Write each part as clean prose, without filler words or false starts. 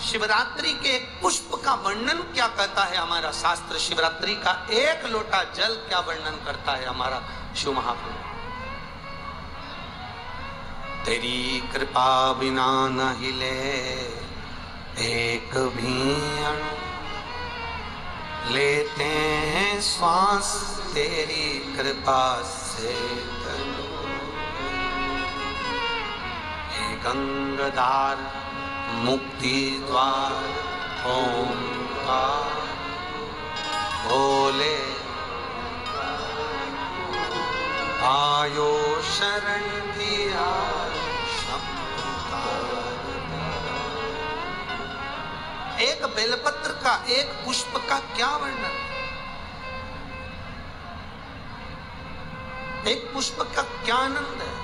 शिवरात्रि के एक पुष्प का वर्णन क्या कहता है हमारा शास्त्र, शिवरात्रि का एक लोटा जल क्या वर्णन करता है हमारा शिव महापुराण। तेरी कृपा बिना न हिले एक भी अणु, लेते हैं श्वास तेरी कृपा से तनु। हे गंगाधार मुक्ति द्वार ओंकार भोले, आयो शरण दिया एक बेलपत्र का, एक पुष्प का क्या वर्णन, एक पुष्प का क्या आनंद है।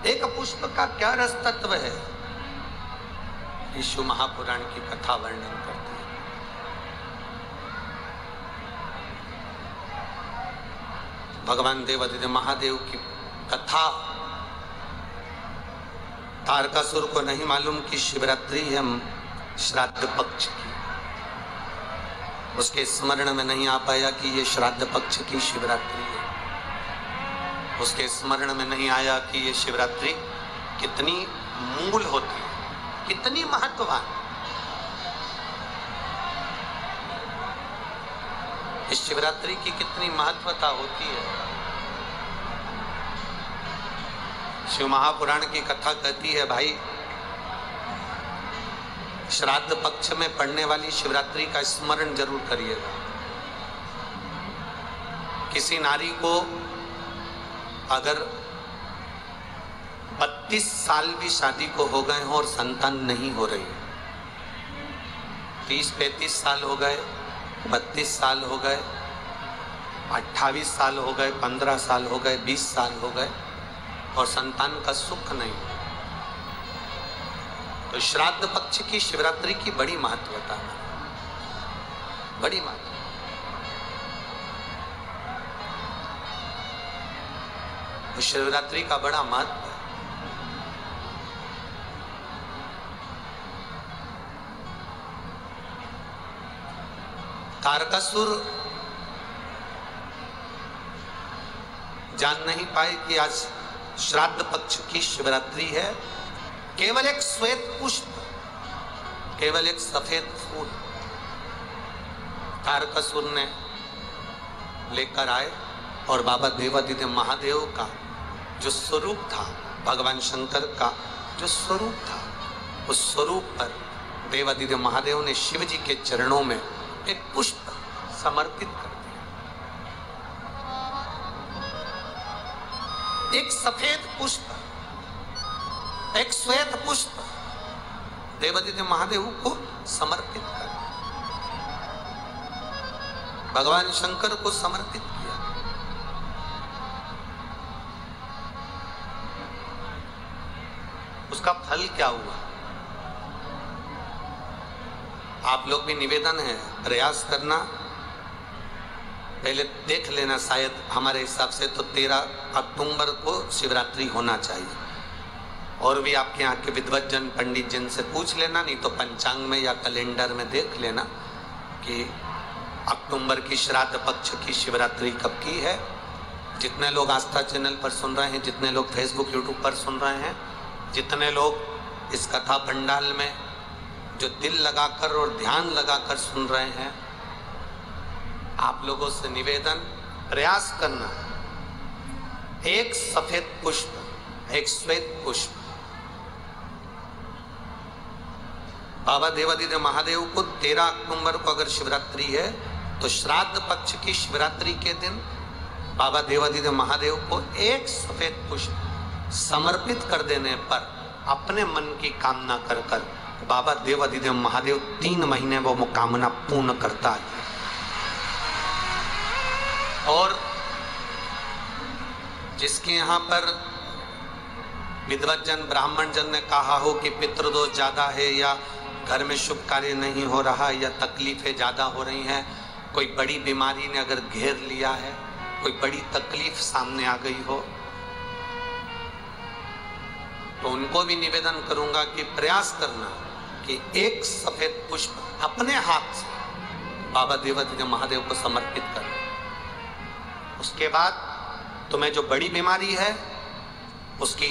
एक पुष्प का क्या रस तत्व है, विष्णु महापुराण की कथा वर्णन करती है। भगवान देवादिदेव महादेव की कथा तारकासुर को नहीं मालूम कि शिवरात्रि है श्राद्ध पक्ष की, उसके स्मरण में नहीं आ पाया कि ये श्राद्ध पक्ष की शिवरात्रि है, उसके स्मरण में नहीं आया कि ये शिवरात्रि कितनी मूल होती है, कितनी महत्ववान। इस शिवरात्रि की कितनी महत्वता होती है। शिव महापुराण की कथा कहती है भाई, श्राद्ध पक्ष में पड़ने वाली शिवरात्रि का स्मरण जरूर करिएगा। किसी नारी को अगर 32 साल भी शादी को हो गए हो और संतान नहीं हो रही, 30-35 साल हो गए, 32 साल हो गए, 28 साल हो गए, 15 साल हो गए, 20 साल हो गए और संतान का सुख नहीं, तो श्राद्ध पक्ष की शिवरात्रि की बड़ी महत्वता है, बड़ी महत्वता। शिवरात्रि का बड़ा महत्व है। तारकासुर जान नहीं पाए कि आज श्राद्ध पक्ष की शिवरात्रि है। केवल एक श्वेत पुष्प, केवल एक सफेद फूल तारकासुर ने लेकर आए और बाबा देवादिदेव महादेव का जो स्वरूप था, भगवान शंकर का जो स्वरूप था, उस स्वरूप पर देवादिदेव महादेव ने शिव जी के चरणों में एक पुष्प समर्पित कर दिया। एक सफेद पुष्प, एक श्वेत पुष्प देवादिदेव महादेव को समर्पित कर, भगवान शंकर को समर्पित किया। उसका फल क्या हुआ? आप लोग भी निवेदन है, प्रयास करना, पहले देख लेना, शायद हमारे हिसाब से तो 13 अक्टूबर को शिवरात्रि होना चाहिए। और भी आपके यहाँ के विद्वज्जन पंडित जन से पूछ लेना, नहीं तो पंचांग में या कैलेंडर में देख लेना कि अक्टूबर की श्राद्ध पक्ष की शिवरात्रि कब की है। जितने लोग आस्था चैनल पर सुन रहे हैं, जितने लोग फेसबुक यूट्यूब पर सुन रहे हैं, जितने लोग इस कथा पंडाल में जो दिल लगाकर और ध्यान लगाकर सुन रहे हैं, आप लोगों से निवेदन, प्रयास करना, एक सफेद पुष्प, एक श्वेत पुष्प बाबा देवादिदेव महादेव को 13 अक्टूबर को अगर शिवरात्रि है तो श्राद्ध पक्ष की शिवरात्रि के दिन बाबा देवादिदेव महादेव को एक सफेद पुष्प समर्पित कर देने पर अपने मन की कामना कर कर बाबा देवादिदेव महादेव 3 महीने वो कामना पूर्ण करता है। और जिसके यहाँ पर विद्वज्जन ब्राह्मण जन ने कहा हो कि पितृदोष ज्यादा है, या घर में शुभ कार्य नहीं हो रहा, या तकलीफें ज्यादा हो रही हैं, कोई बड़ी बीमारी ने अगर घेर लिया है, कोई बड़ी तकलीफ सामने आ गई हो, तो उनको भी निवेदन करूंगा कि प्रयास करना कि एक सफेद पुष्प अपने हाथ से बाबा देवाधिदेव महादेव को समर्पित करना। उसके बाद तुम्हें जो बड़ी बीमारी है उसकी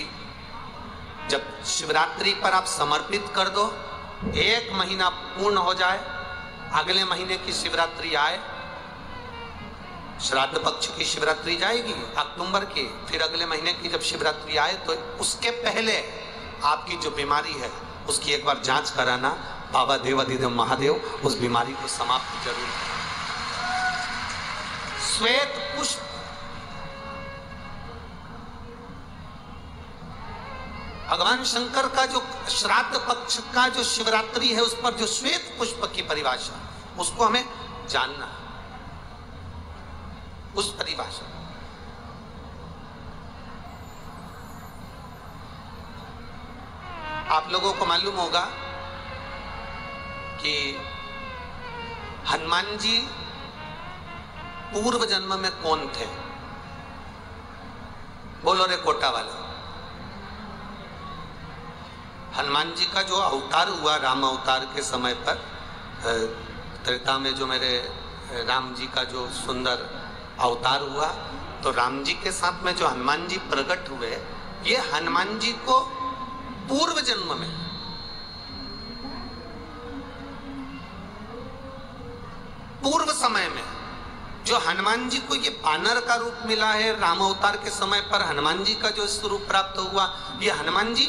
जब शिवरात्रि पर आप समर्पित कर दो, 1 महीना पूर्ण हो जाए, अगले महीने की शिवरात्रि आए, श्राद्ध पक्ष की शिवरात्रि जाएगी अक्टूबर की, फिर अगले महीने की जब शिवरात्रि आए तो उसके पहले आपकी जो बीमारी है उसकी एक बार जांच कराना। बाबा देवाधिदेव महादेव उस बीमारी को समाप्त जरूर करें। श्वेत पुष्प, भगवान शंकर का जो श्राद्ध पक्ष का जो शिवरात्रि है उस पर जो श्वेत पुष्प की परिभाषा, उसको हमें जानना है, उस परिभाषा। आप लोगों को मालूम होगा कि हनुमान जी पूर्व जन्म में कौन थे? बोलो रे कोटा वाला। हनुमान जी का जो अवतार हुआ राम अवतार के समय पर, त्रेता में जो मेरे राम जी का जो सुंदर अवतार हुआ, तो राम जी के साथ में जो हनुमान जी प्रकट हुए, ये हनुमान जी को पूर्व जन्म में पूर्व समय में जो हनुमान जी को ये बानर का रूप मिला है, राम अवतार के समय पर हनुमान जी का जो स्वरूप प्राप्त हुआ, ये हनुमान जी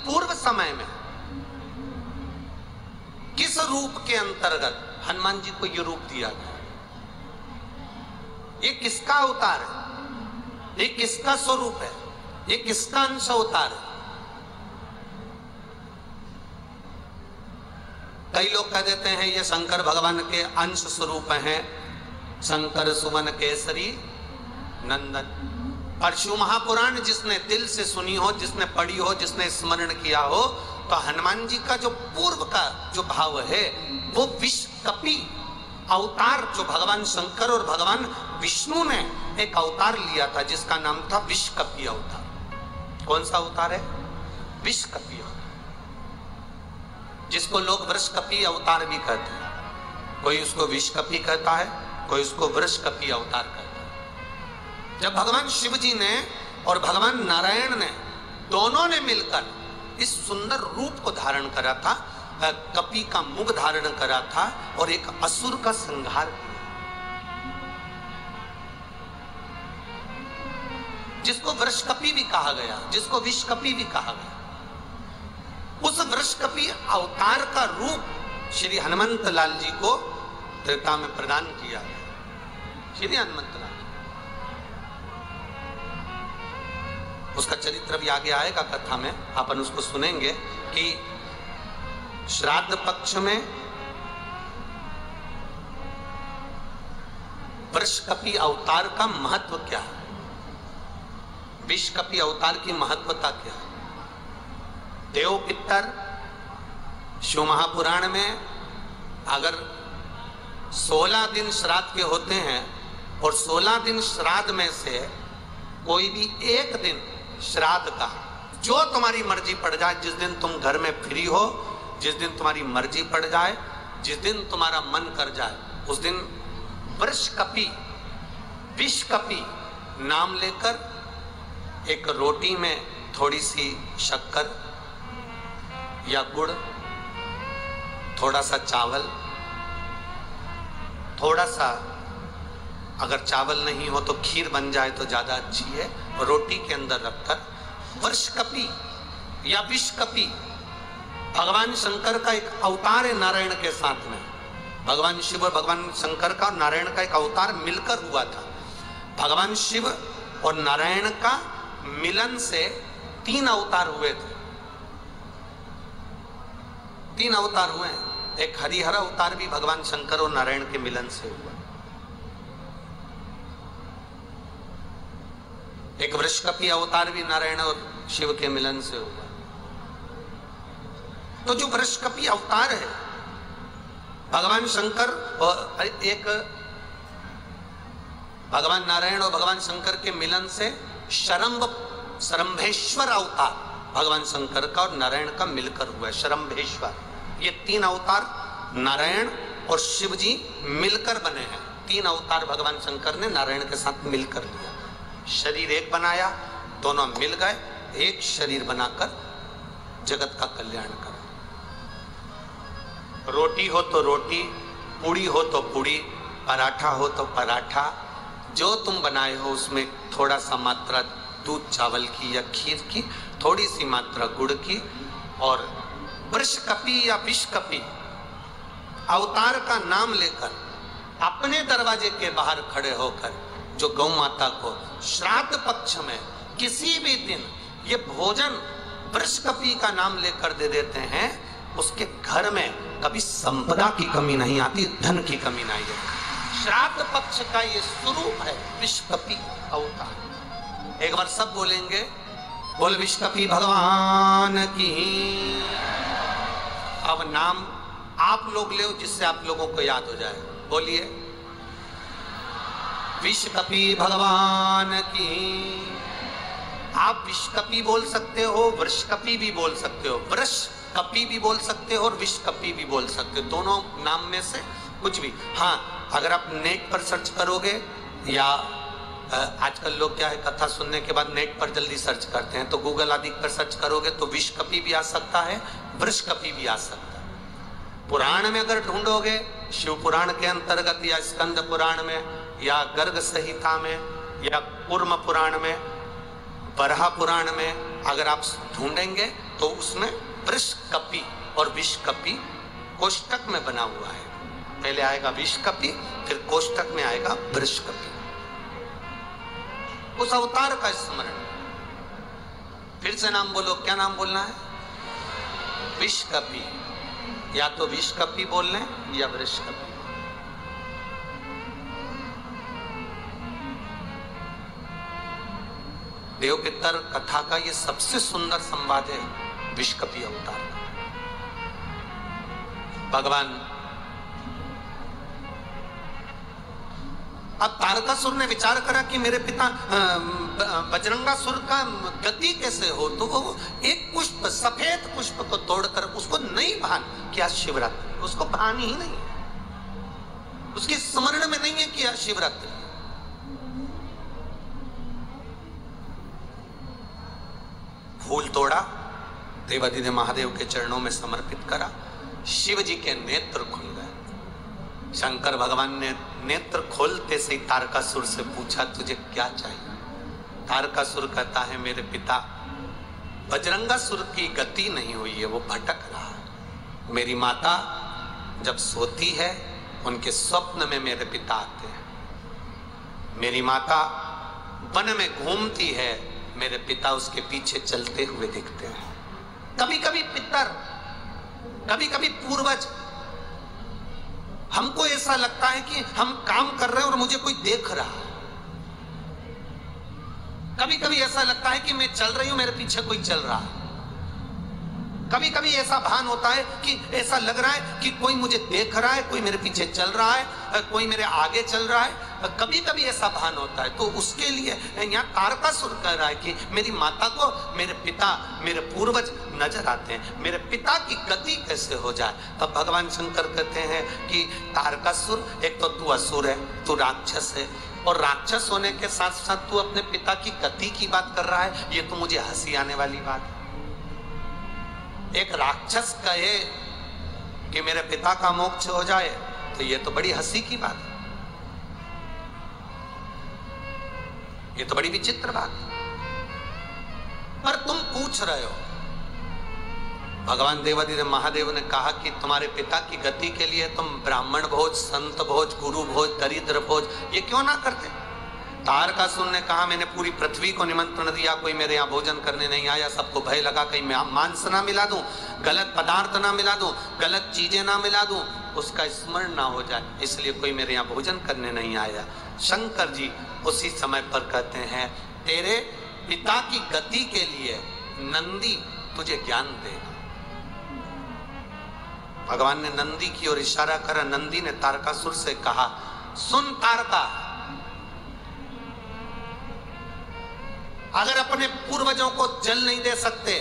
पूर्व समय में किस रूप के अंतर्गत हनुमान जी को ये रूप दिया गया? ये किसका अवतार है? ये किसका स्वरूप है? ये किसका अंश अवतार है? कई लोग कह देते हैं ये शंकर भगवान के अंश स्वरूप हैं, शंकर सुमन केसरी नंदन। पर शिव महापुराण जिसने दिल से सुनी हो, जिसने पढ़ी हो, जिसने स्मरण किया हो, तो हनुमान जी का जो पूर्व का जो भाव है वो विश्वकपि अवतार, जो भगवान शंकर और भगवान विष्णु ने एक अवतार लिया था जिसका नाम था विश्वकपि अवतार। कौन सा अवतार है? विश्वकपि अवतार, जिसको लोग वृषकपि अवतार भी कहते हैं। कोई उसको विश्वकपि कहता है, कोई उसको वृषकपि अवतार कहता है। जब भगवान शिव जी ने और भगवान नारायण ने दोनों ने मिलकर इस सुंदर रूप को धारण करा था, कपि का मुख धारण करा था और एक असुर का संहार किया, जिसको वृषकपि भी कहा गया, जिसको विश्वकपि भी कहा गया। उस वृषकपि अवतार का रूप श्री हनुमंत लाल जी को त्रेता में प्रदान किया गया। श्री हनुमंत लाल, उसका चरित्र भी आगे आएगा कथा में, अपन उसको सुनेंगे कि श्राद्ध पक्ष में वृषकपि अवतार का महत्व क्या है, विश्वकपि अवतार की महत्वता क्या है। देव पितर शिव महापुराण में अगर 16 दिन श्राद्ध के होते हैं और 16 दिन श्राद्ध में से कोई भी एक दिन श्राद्ध का, जो तुम्हारी मर्जी पड़ जाए, जिस दिन तुम घर में फ्री हो, जिस दिन तुम्हारी मर्जी पड़ जाए, जिस दिन तुम्हारा मन कर जाए, उस दिन वृषकपि विश्वकपि नाम लेकर एक रोटी में थोड़ी सी शक्कर या गुड़, थोड़ा सा चावल, थोड़ा सा अगर चावल नहीं हो तो खीर बन जाए तो ज्यादा अच्छी है, रोटी के अंदर रखकर वृषकपि या विश्वकपि भगवान शंकर का एक अवतार है नारायण के साथ में। भगवान शिव और भगवान शंकर का और नारायण का एक अवतार मिलकर हुआ था। भगवान शिव और नारायण का मिलन से 3 अवतार हुए थे, 3 अवतार हुए हैं। एक हरिहर अवतार भी भगवान शंकर और नारायण के मिलन से हुआ, एक वृषकपि अवतार भी नारायण और शिव के मिलन से हुआ। तो जो वृषकपि अवतार है भगवान शंकर और एक भगवान नारायण और भगवान शंकर के मिलन से शरम्भेश्वर अवतार भगवान शंकर का और नारायण का मिलकर हुआ है। शरम्भेश्वर, ये 3 अवतार नारायण और शिव जी मिलकर बने हैं। 3 अवतार भगवान शंकर ने नारायण के साथ मिलकर लिया, शरीर एक बनाया, दोनों मिल गए, एक शरीर बनाकर जगत का कल्याण कर। रोटी हो तो रोटी, पूड़ी हो तो पूड़ी, पराठा हो तो पराठा, जो तुम बनाए हो उसमें थोड़ा सा मात्रा दूध चावल की या खीर की, थोड़ी सी मात्रा गुड़ की, और वृषकपि या विषकपि अवतार का नाम लेकर अपने दरवाजे के बाहर खड़े होकर जो गौ माता को श्राद्ध पक्ष में किसी भी दिन ये भोजन वृषकपि का नाम लेकर दे देते हैं, उसके घर में कभी संपदा की कमी नहीं आती, धन की कमी नहीं है। श्राद्ध पक्ष का ये स्वरूप है विषकपि अवतार। एक बार सब बोलेंगे, बोल विषकपि भगवान की। अब नाम आप लोग ले जिससे आप लोगों को याद हो जाए। बोलिए, विषकपि भगवान की। आप विषकपि बोल सकते हो, वृषकपि भी बोल सकते हो, वृषकपि भी बोल सकते हो और विषकपि भी बोल सकते हो, दोनों नाम में से कुछ भी। हाँ, अगर आप नेट पर सर्च करोगे या आजकल लोग क्या है, कथा सुनने के बाद नेट पर जल्दी सर्च करते हैं, तो गूगल आदि पर सर्च करोगे तो विषकपि भी आ सकता है, वृषकपि भी आ सकता है। पुराण में अगर ढूंढोगे, शिव पुराण के अंतर्गत या स्कंद पुराण में या गर्ग संहिता में या कूर्म पुराण में, बरहा पुराण में अगर आप ढूंढेंगे तो उसमें वृषकपि और विषकपि कोष्टक में बना हुआ है। पहले आएगा विषकपि, फिर कोष्टक में आएगा वृषकपि। उस अवतार का स्मरण। फिर से नाम बोलो, क्या नाम बोलना है? विषकपि। या तो विषकपि बोल लें या वृषकपि। देव पितर कथा का ये सबसे सुंदर संवाद है विषकपि अवतार का। भगवान अब तारकासुर ने विचार करा कि मेरे पिता बजरंगासुर का गति कैसे हो, तो वो एक पुष्प, सफेद पुष्प को तोड़कर उसको नहीं भान किया शिवरात्रि, उसको भान ही नहीं है, उसके स्मरण में नहीं है कि आज शिवरात्रि। फूल तोड़ा, देवादिदेव महादेव के चरणों में समर्पित करा, शिव जी के नेत्र खुल गए। शंकर भगवान ने नेत्र खोलते से तारकासुर से पूछा, तुझे क्या चाहिए? तारकासुर कहता है, मेरे पिता बजरंगासुर की गति नहीं हुई है, वो भटक रहा है। मेरी माता जब सोती है उनके स्वप्न में मेरे पिता आते हैं। मेरी माता वन में घूमती है, मेरे पिता उसके पीछे चलते हुए दिखते हैं। कभी कभी पितर, कभी कभी पूर्वज, हमको ऐसा लगता है कि हम काम कर रहे हैं और मुझे कोई देख रहा है। कभी कभी ऐसा लगता है कि मैं चल रही हूं, मेरे पीछे कोई चल रहा है। कभी कभी ऐसा भान होता है कि ऐसा लग रहा है कि कोई मुझे देख रहा है, कोई मेरे पीछे चल रहा है, कोई मेरे आगे चल रहा है। कभी कभी ऐसा भान होता है। तो उसके लिए यहाँ तारकासुर कह रहा है कि मेरी माता को मेरे पिता, मेरे पूर्वज नजर आते हैं, मेरे पिता की गति कैसे हो जाए। तब भगवान शंकर कहते हैं कि तारकासुर, एक तो तू असुर है, तू राक्षस है, और राक्षस होने के साथ साथ तू अपने पिता की गति की बात कर रहा है, ये तो मुझे हंसी आने वाली बात है। एक राक्षस कहे कि मेरे पिता का मोक्ष हो जाए तो ये तो बड़ी हंसी की बात है, ये तो बड़ी विचित्र बात है। पर तुम पूछ रहे हो, भगवान देवादिदेव महादेव ने कहा कि तुम्हारे पिता की गति के लिए तुम ब्राह्मण भोज, संत भोज, गुरु भोज, दरिद्र भोज ये क्यों ना करते? तारकासुर ने कहा, मैंने पूरी पृथ्वी को निमंत्रण दिया, कोई मेरे यहाँ भोजन करने नहीं आया। सबको भय लगा कहीं मैं मांस ना मिला दूं, गलत पदार्थ ना मिला दूं, गलत चीजें ना मिला दूं, उसका स्मरण ना हो जाए, इसलिए कोई मेरे यहाँ भोजन करने नहीं आया। शंकर जी उसी समय पर कहते हैं, तेरे पिता की गति के लिए नंदी तुझे ज्ञान देगा। भगवान ने नंदी की ओर इशारा करा। नंदी ने तारकासुर से कहा, सुन तारका, अगर अपने पूर्वजों को जल नहीं दे सकते,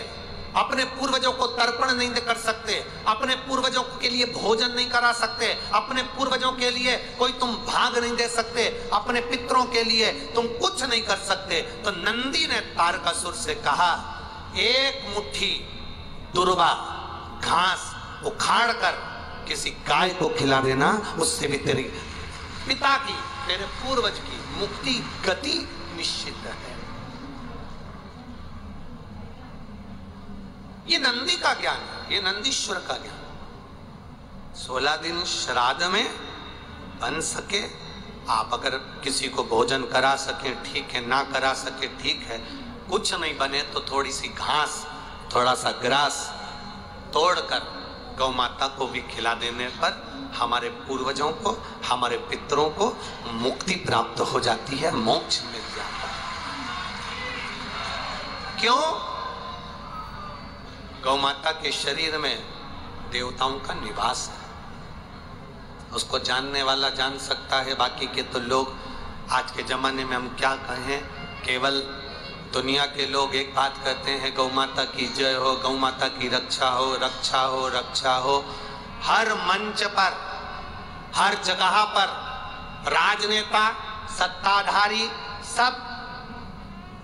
अपने पूर्वजों को तर्पण नहीं कर सकते, अपने पूर्वजों के लिए भोजन नहीं करा सकते, अपने पूर्वजों के लिए कोई तुम भाग नहीं दे सकते, अपने पितरों के लिए तुम कुछ नहीं कर सकते, तो नंदी ने तारकासुर से कहा, एक मुट्ठी दुर्वा घास उखाड़ कर किसी गाय को खिला देना, उससे भी तेरी पिता की, तेरे पूर्वज की मुक्ति गति निश्चित है। ये नंदी का ज्ञान है, ये नंदीश्वर का ज्ञान। 16 दिन श्राद्ध में बन सके, आप अगर किसी को भोजन करा सके ठीक है, ना करा सके ठीक है, कुछ नहीं बने तो थोड़ी सी घास, थोड़ा सा ग्रास तोड़कर गौ माता को भी खिला देने पर हमारे पूर्वजों को, हमारे पितरों को मुक्ति प्राप्त हो जाती है, मोक्ष मिल जाता है। क्यों? गौ माता के शरीर में देवताओं का निवास है, उसको जानने वाला जान सकता है, बाकी के तो लोग आज के जमाने में हम क्या कहें, केवल दुनिया के लोग एक बात कहते हैं, गौ माता की जय हो, गौ माता की रक्षा हो, रक्षा हो, रक्षा हो। हर मंच पर, हर जगह पर राजनेता, सत्ताधारी सब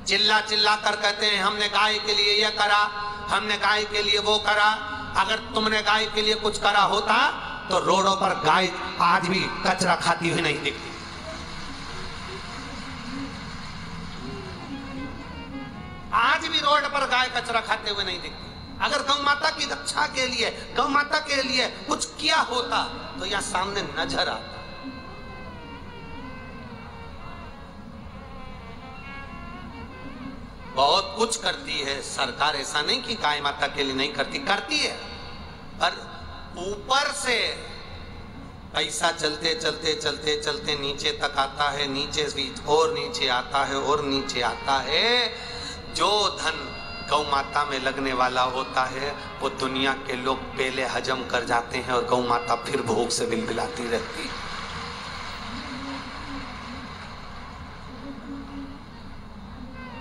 चिल्ला चिल्ला कर कहते हैं, हमने गाय के लिए यह करा, हमने गाय के लिए वो करा। अगर तुमने गाय के लिए कुछ करा होता तो रोडों पर गाय आज भी कचरा खाती हुई नहीं दिखती। आज भी रोड पर गाय कचरा खाते हुए नहीं दिखती। अगर गौ माता की रक्षा के लिए, गौ माता के लिए कुछ किया होता तो यह सामने नजर आता। बहुत कुछ करती है सरकार, ऐसा नहीं कि गाय माता के लिए नहीं करती, करती है, पर ऊपर से पैसा चलते चलते चलते चलते नीचे तक आता है, नीचे भी और नीचे आता है और नीचे आता है। जो धन गौ माता में लगने वाला होता है वो दुनिया के लोग पहले हजम कर जाते हैं और गौ माता फिर भूख से बिलबिलाती रहती है।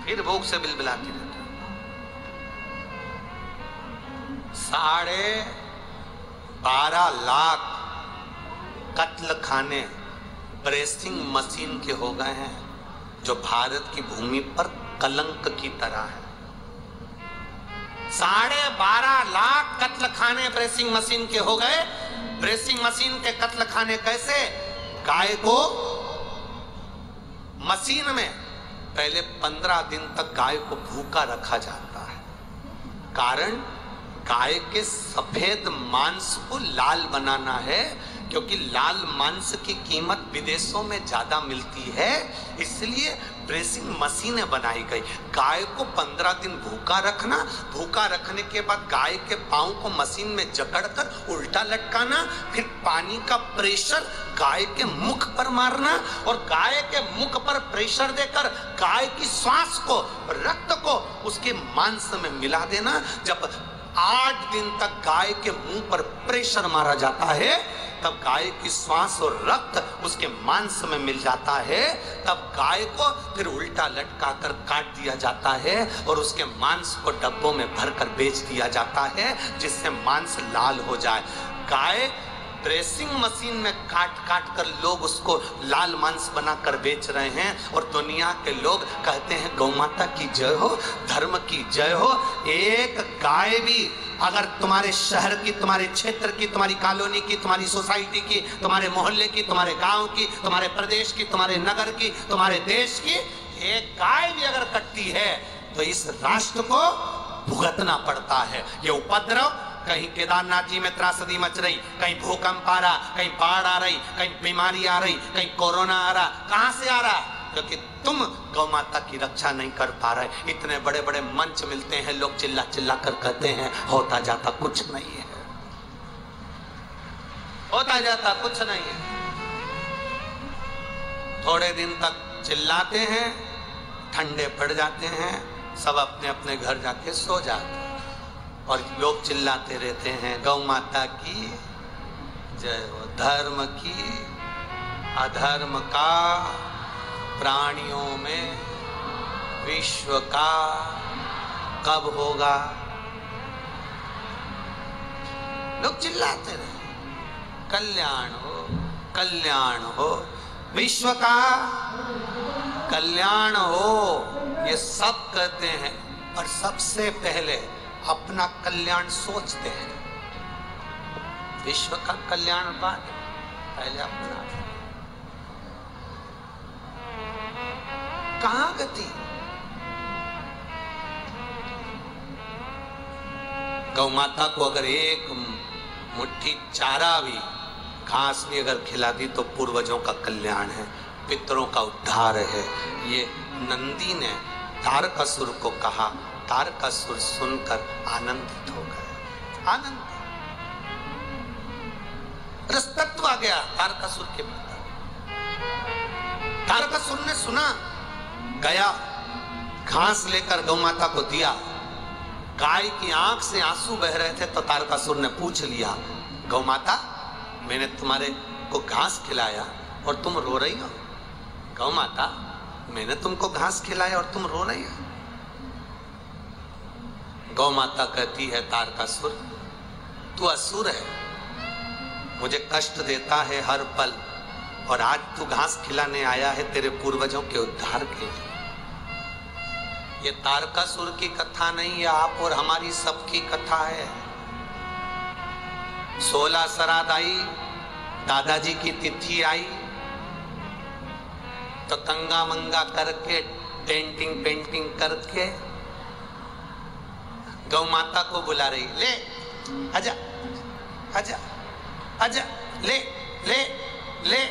फिर भूख से बिलबिलाती रहती है। 12.5 लाख कत्ल खाने ब्रेसिंग मशीन के हो गए हैं, जो भारत की भूमि पर कलंक की तरह है। 12.5 लाख कत्ल खाने ब्रेसिंग मशीन के हो गए। ब्रेसिंग मशीन के कत्ल खाने कैसे? गाय को मशीन में पहले 15 दिन तक गाय को भूखा रखा जाता है, कारण गाय के सफेद मांस को लाल बनाना है, क्योंकि लाल मांस की कीमत विदेशों में ज्यादा मिलती है, इसलिए ब्रेसिंग मशीनें बनाई गई। गाय को 15 दिन भूखा रखना, भूखा रखने के बाद गाय के पांव को मशीन में जकड़कर उल्टा लटकाना, फिर पानी का प्रेशर गाय के मुख पर मारना और गाय के मुख पर प्रेशर देकर गाय की श्वास को, रक्त को उसके मांस में मिला देना। जब 8 दिन तक गाय के मुंह पर प्रेशर मारा जाता है, तब गाय की श्वास और रक्त उसके मांस में मिल जाता है, तब गाय को फिर उल्टा लटका कर काट दिया जाता है और उसके मांस को डब्बों में भरकर बेच दिया जाता है, जिससे मांस लाल हो जाए। गाय ड्रेसिंग मशीन में काट काट कर लोग उसको लाल मांस बनाकर बेच रहे हैं और दुनिया के लोग कहते हैं गौ माता की जय हो, धर्म की जय हो। एक गाय भी अगर तुम्हारे शहर की, तुम्हारे क्षेत्र की, तुम्हारी कॉलोनी की, तुम्हारी सोसाइटी की, तुम्हारे मोहल्ले की, तुम्हारे गांव की, तुम्हारे प्रदेश की, तुम्हारे नगर की, तुम्हारे देश की एक गाय भी अगर कटती है तो इस राष्ट्र को भुगतना पड़ता है। ये उपद्रव, कहीं केदारनाथ जी में त्रासदी मच रही, कहीं भूकंप आ रहा, कहीं बाढ़ आ रही, कहीं बीमारी आ रही, कहीं कोरोना आ रहा, कहां से आ रहा? क्योंकि तुम गौ माता की रक्षा नहीं कर पा रहे। इतने बड़े बड़े मंच मिलते हैं, लोग चिल्ला चिल्ला कर कहते हैं होता जाता कुछ नहीं है, होता जाता कुछ नहीं है। थोड़े दिन तक चिल्लाते हैं, ठंडे पड़ जाते हैं, सब अपने अपने घर जाके सो जाते हैं और लोग चिल्लाते रहते हैं गौ माता की जय हो, धर्म की, अधर्म का प्राणियों में विश्व का कब होगा। लोग चिल्लाते रहे कल्याण हो, कल्याण हो, विश्व का कल्याण हो, ये सब कहते हैं, और सबसे पहले अपना कल्याण सोचते हैं। विश्व का कल्याण बाद, पहले अपना। कहां गति? गौ माता को अगर एक मुट्ठी चारा भी, घास भी अगर खिला दी तो पूर्वजों का कल्याण है, पितरों का उद्धार है। ये नंदी ने तारकासुर को कहा, तारकासुर सुनकर आनंदित हो गए। आनंद रसतत्व आ गया तारकासुर के भीतर। तारकासुर ने सुना, गया घास लेकर गौ माता को दिया। गाय की आंख से आंसू बह रहे थे तो तारकासुर ने पूछ लिया, गौ माता मैंने तुम्हारे को घास खिलाया और तुम रो रही हो। गौ माता मैंने तुमको घास खिलाया और तुम रो रही हो। गौ माता कहती है, तारकासुर तू असुर है, मुझे कष्ट देता है हर पल, और आज तू घास खिलाने आया है तेरे पूर्वजों के उद्धार के लिए। ये तारकासुर की कथा नहीं, ये आप और हमारी सबकी कथा है। 16 श्राद्ध आई, दादाजी की तिथि आई तो कंगा मंगा करके, डेंटिंग पेंटिंग करके गौ माता को बुला रही, ले आजा आजा आजा, ले ले ले।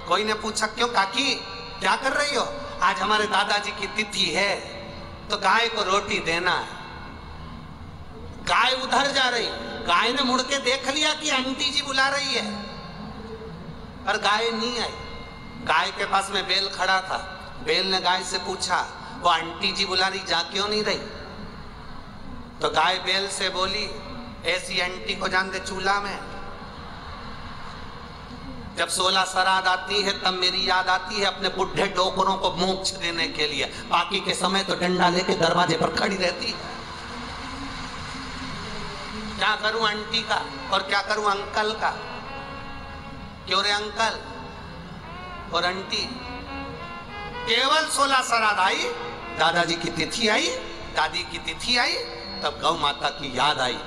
कोई ने पूछा, क्यों काकी क्या कर रही हो? आज हमारे दादाजी की तिथि है तो गाय को रोटी देना है। गाय उधर जा रही, गाय ने मुड़ के देख लिया कि आंटी जी बुला रही है, पर गाय नहीं आई। गाय के पास में बैल खड़ा था, बैल ने गाय से पूछा, वो आंटी जी बुला रही, जा क्यों नहीं रही? तो गाय बैल से बोली, ऐसी आंटी को जान दे चूल्हा में। जब 16 श्राद्ध आती है तब मेरी याद आती है अपने बुढ़े डोकरों को मोक्ष देने के लिए, बाकी के समय तो डंडा लेके दरवाजे पर खड़ी रहती है। क्या करूं आंटी का और क्या करूं अंकल का? क्यों रे अंकल और आंटी? केवल 16 श्राद्ध आई, दादाजी की तिथि आई, दादी की तिथि आई, तब गौ माता की याद आई।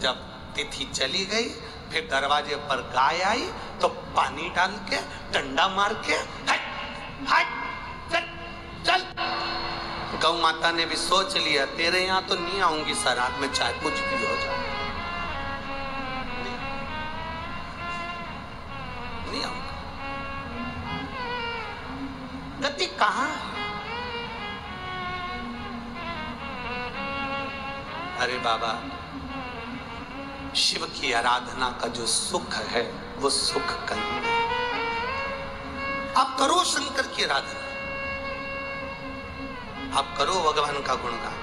जब तिथि चली गई, फिर दरवाजे पर गाय आई तो पानी डाल के, डंडा मार के, हट हट चल चल। गौ माता ने भी सोच लिया, तेरे यहाँ तो नहीं आऊंगी श्राद्ध में, चाहे कुछ भी हो जाए, नहीं आऊंगा। गति कहाँ है? अरे बाबा, शिव की आराधना का जो सुख है वो सुख कहीं नहीं। आप करो शंकर की आराधना, आप करो भगवान का गुणगान।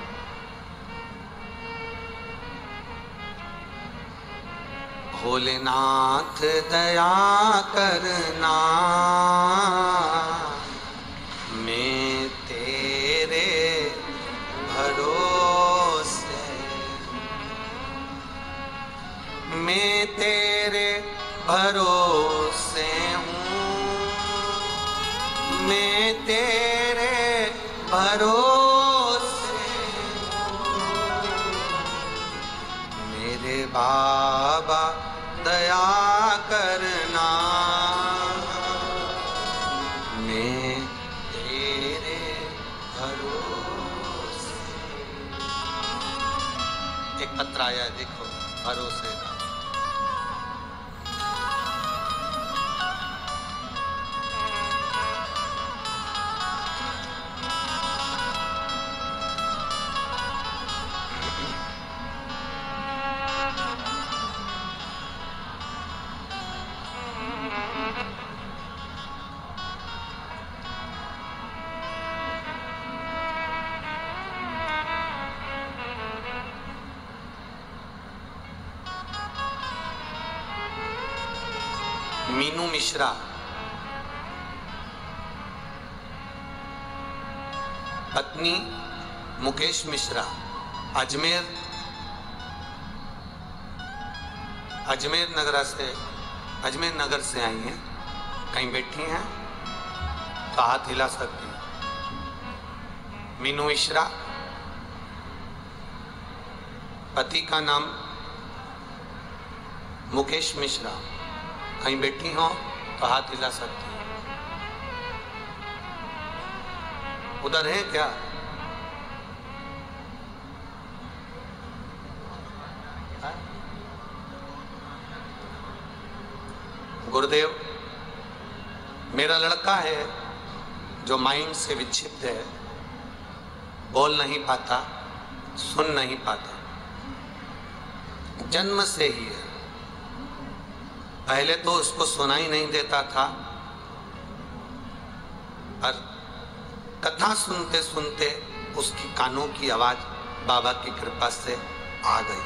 भोलेनाथ दया करना, मैं तेरे भरोसे, मैं तेरे भरोसे हूँ, मैं तेरे भरोसे हूँ। मेरे बाबा दया करना, मैं तेरे भरोसे। एक पत्र आया है, देखो, भरोसे का। मीनू मिश्रा, पत्नी मुकेश मिश्रा अजमेर नगर से आई हैं। कहीं बैठी हैं तो हाथ हिला सकती हैं। मीनू मिश्रा, पति का नाम मुकेश मिश्रा, कहीं बैठी हो तो हाथ हिला सकती हैं। उधर है क्या? गुरुदेव, मेरा लड़का है जो माइंड से विक्षिप्त है, बोल नहीं पाता, सुन नहीं पाता, जन्म से ही है। पहले तो उसको सुनाई नहीं देता था, पर कथा सुनते सुनते उसकी कानों की आवाज बाबा की कृपा से आ गई।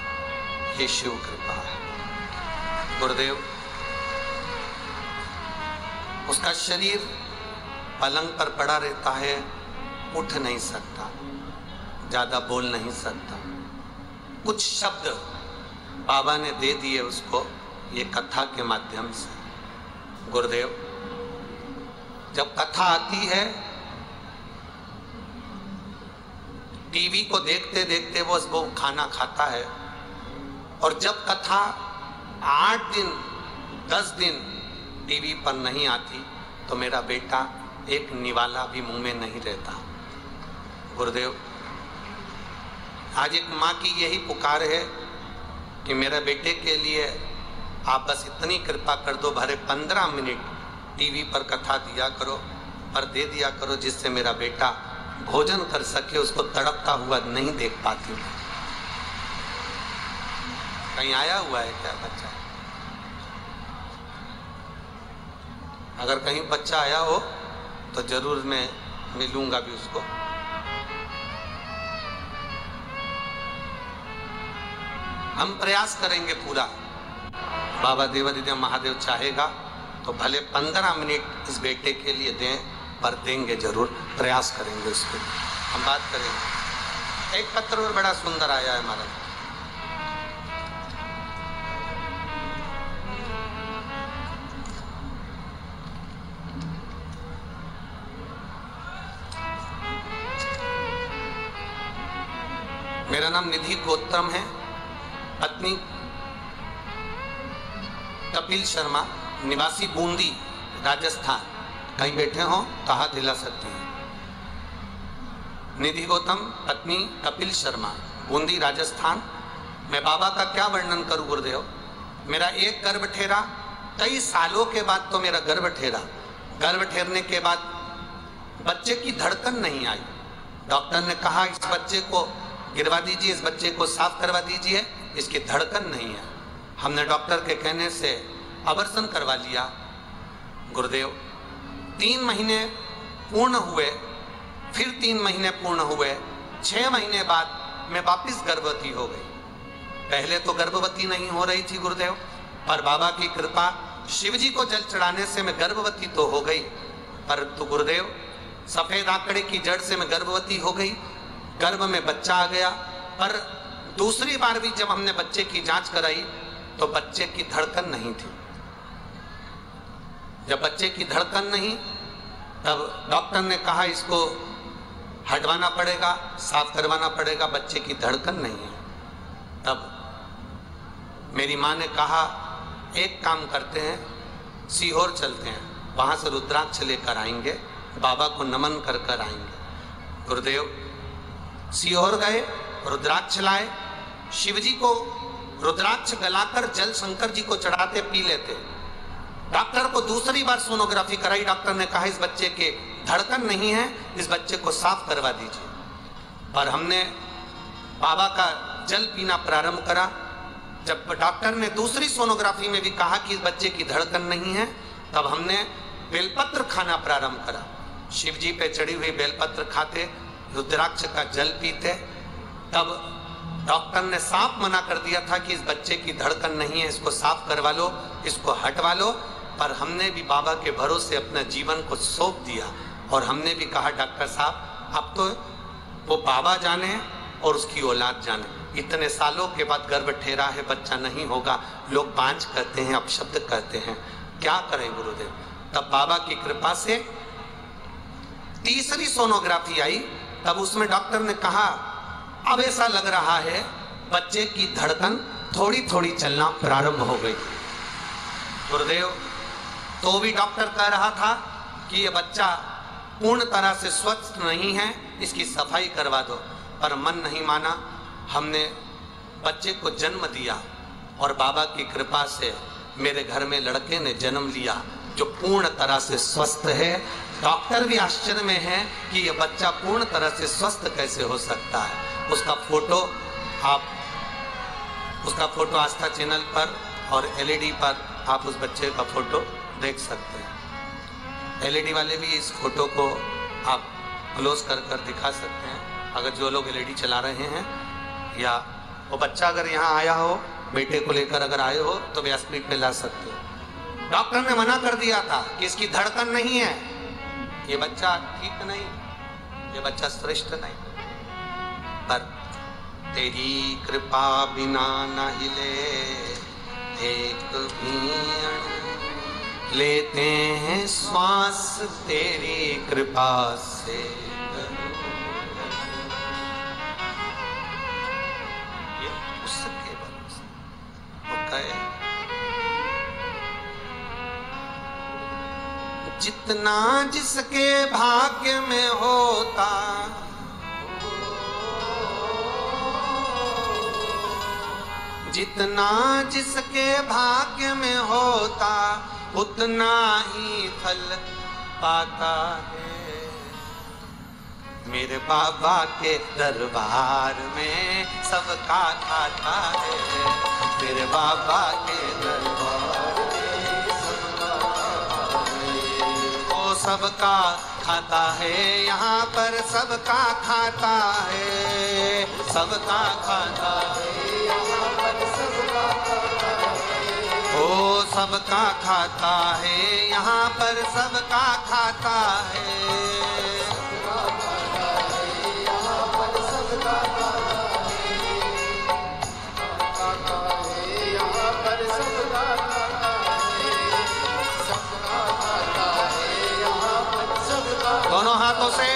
ये शिव कृपा है। गुरुदेव, उसका शरीर पलंग पर पड़ा रहता है, उठ नहीं सकता, ज्यादा बोल नहीं सकता। कुछ शब्द बाबा ने दे दिए उसको ये कथा के माध्यम से। गुरुदेव, जब कथा आती है, टीवी को देखते देखते वो खाना खाता है, और जब कथा 8 दिन 10 दिन टीवी पर नहीं आती तो मेरा बेटा एक निवाला भी मुंह में नहीं रहता। गुरुदेव, आज एक माँ की यही पुकार है कि मेरे बेटे के लिए आप बस इतनी कृपा कर दो, भरे 15 मिनट टीवी पर कथा दिया करो, पर दे दिया करो, जिससे मेरा बेटा भोजन कर सके। उसको तड़पता हुआ नहीं देख पाती हूँ। कहीं आया हुआ है क्या बच्चा? अगर कहीं बच्चा आया हो तो जरूर मैं मिलूंगा भी उसको। हम प्रयास करेंगे पूरा। बाबा देवादिदेव महादेव चाहेगा तो भले 15 मिनट इस बेटे के लिए दें, पर देंगे जरूर, प्रयास करेंगे उसके लिए। हम बात करेंगे। एक पत्र और बड़ा सुंदर आया है हमारा। मेरा नाम निधि गौतम है, पत्नी कपिल शर्मा, निवासी बूंदी राजस्थान। कहीं बैठे हो तो हाथ हिला सकते हैं। निधि गौतम, पत्नी कपिल शर्मा, बूंदी राजस्थान। मैं बाबा का क्या वर्णन करूं गुरुदेव। मेरा एक गर्भ ठेरा, कई सालों के बाद तो मेरा गर्भ ठेरा। गर्भ ठेरने के बाद बच्चे की धड़कन नहीं आई। डॉक्टर ने कहा इस बच्चे को गिरवा दीजिए, इस बच्चे को साफ करवा दीजिए, इसकी धड़कन नहीं है। हमने डॉक्टर के कहने से अबॉर्शन करवा लिया। गुरुदेव, 3 महीने पूर्ण हुए, फिर 3 महीने पूर्ण हुए, 6 महीने बाद मैं वापिस गर्भवती हो गई। पहले तो गर्भवती नहीं हो रही थी गुरुदेव, पर बाबा की कृपा, शिव जी को जल चढ़ाने से मैं गर्भवती तो हो गई। पर तो गुरुदेव, सफेद आंकड़े की जड़ से मैं गर्भवती हो गई, गर्भ में बच्चा आ गया। पर दूसरी बार भी जब हमने बच्चे की जांच कराई तो बच्चे की धड़कन नहीं थी। जब बच्चे की धड़कन नहीं, तब डॉक्टर ने कहा इसको हटवाना पड़ेगा, साफ करवाना पड़ेगा, बच्चे की धड़कन नहीं है। तब मेरी माँ ने कहा एक काम करते हैं, सीहोर चलते हैं, वहाँ से रुद्राक्ष लेकर आएंगे, बाबा को नमन कर कर आएंगे। गुरुदेव, सीहोर गए, रुद्राक्ष लाए। शिव जी को रुद्राक्ष गलाकर जल शंकर जी को चढ़ाते, पी लेते। डॉक्टर को दूसरी बार सोनोग्राफी कराई। डॉक्टर ने कहा इस बच्चे के धड़कन नहीं है, इस बच्चे को साफ करवा दीजिए। और हमने बाबा का जल पीना प्रारंभ करा। जब डॉक्टर ने दूसरी सोनोग्राफी में भी कहा कि इस बच्चे की धड़कन नहीं है, तब हमने बेलपत्र खाना प्रारंभ करा। शिव जी पे चढ़ी हुई बेलपत्र खाते, रुद्राक्ष का जल पीते। तब डॉक्टर ने साफ मना कर दिया था कि इस बच्चे की धड़कन नहीं है, इसको साफ करवा लो, इसको हटवा लो। पर हमने भी बाबा के भरोसे अपना जीवन को सौंप दिया और हमने भी कहा डॉक्टर साहब अब तो वो बाबा जाने और उसकी औलाद जाने। इतने सालों के बाद गर्भ ठहरा है, बच्चा नहीं होगा, लोग बांझ कहते हैं, अपशब्द कहते हैं, क्या करें गुरुदेव? तब बाबा की कृपा से तीसरी सोनोग्राफी आई। तब उसमें डॉक्टर ने कहा अब ऐसा लग रहा है बच्चे की धड़कन थोड़ी थोड़ी चलना प्रारंभ हो गई। गुरुदेव, तो भी डॉक्टर कह रहा था कि ये बच्चा पूर्ण तरह से स्वस्थ नहीं है, इसकी सफाई करवा दो, पर मन नहीं माना। हमने बच्चे को जन्म दिया और बाबा की कृपा से मेरे घर में लड़के ने जन्म लिया जो पूर्ण तरह से स्वस्थ है। डॉक्टर भी आश्चर्य में है कि यह बच्चा पूर्ण तरह से स्वस्थ कैसे हो सकता है। उसका फोटो आस्था चैनल पर और एलईडी पर आप उस बच्चे का फोटो देख सकते हैं। एलईडी वाले भी इस फोटो को आप क्लोज कर दिखा सकते हैं, अगर जो लोग एलईडी चला रहे हैं, या वो बच्चा अगर यहाँ आया हो, बेटे को लेकर अगर आए हो तो व्यासपीठ पे ला सकते हो। डॉक्टर ने मना कर दिया था कि इसकी धड़कन नहीं है, ये बच्चा ठीक नहीं, ये बच्चा श्रेष्ठ नहीं, पर तेरी कृपा बिना न हिले एक भी अण, लेते हैं श्वास तेरी कृपा से। ये उसके भरोसे वो कहे जितना जिसके भाग्य में होता, जितना जिसके भाग्य में होता उतना ही फल पाता है। मेरे बाबा के दरबार में सबका खाता है, मेरे बाबा के दरबार में सबका खाता है। वो सबका खाता है, यहाँ पर सबका खाता है, सबका खाता है, यहाँ पर सबका खाता है। ओ सबका खाता है, यहाँ पर सबका खाता है, सबका खाता है, यहाँ पर सबका खाता है, खाता है, यहाँ पर सबका खाता है, सबका खाता है, यहाँ पर सबका। दोनों हाथों से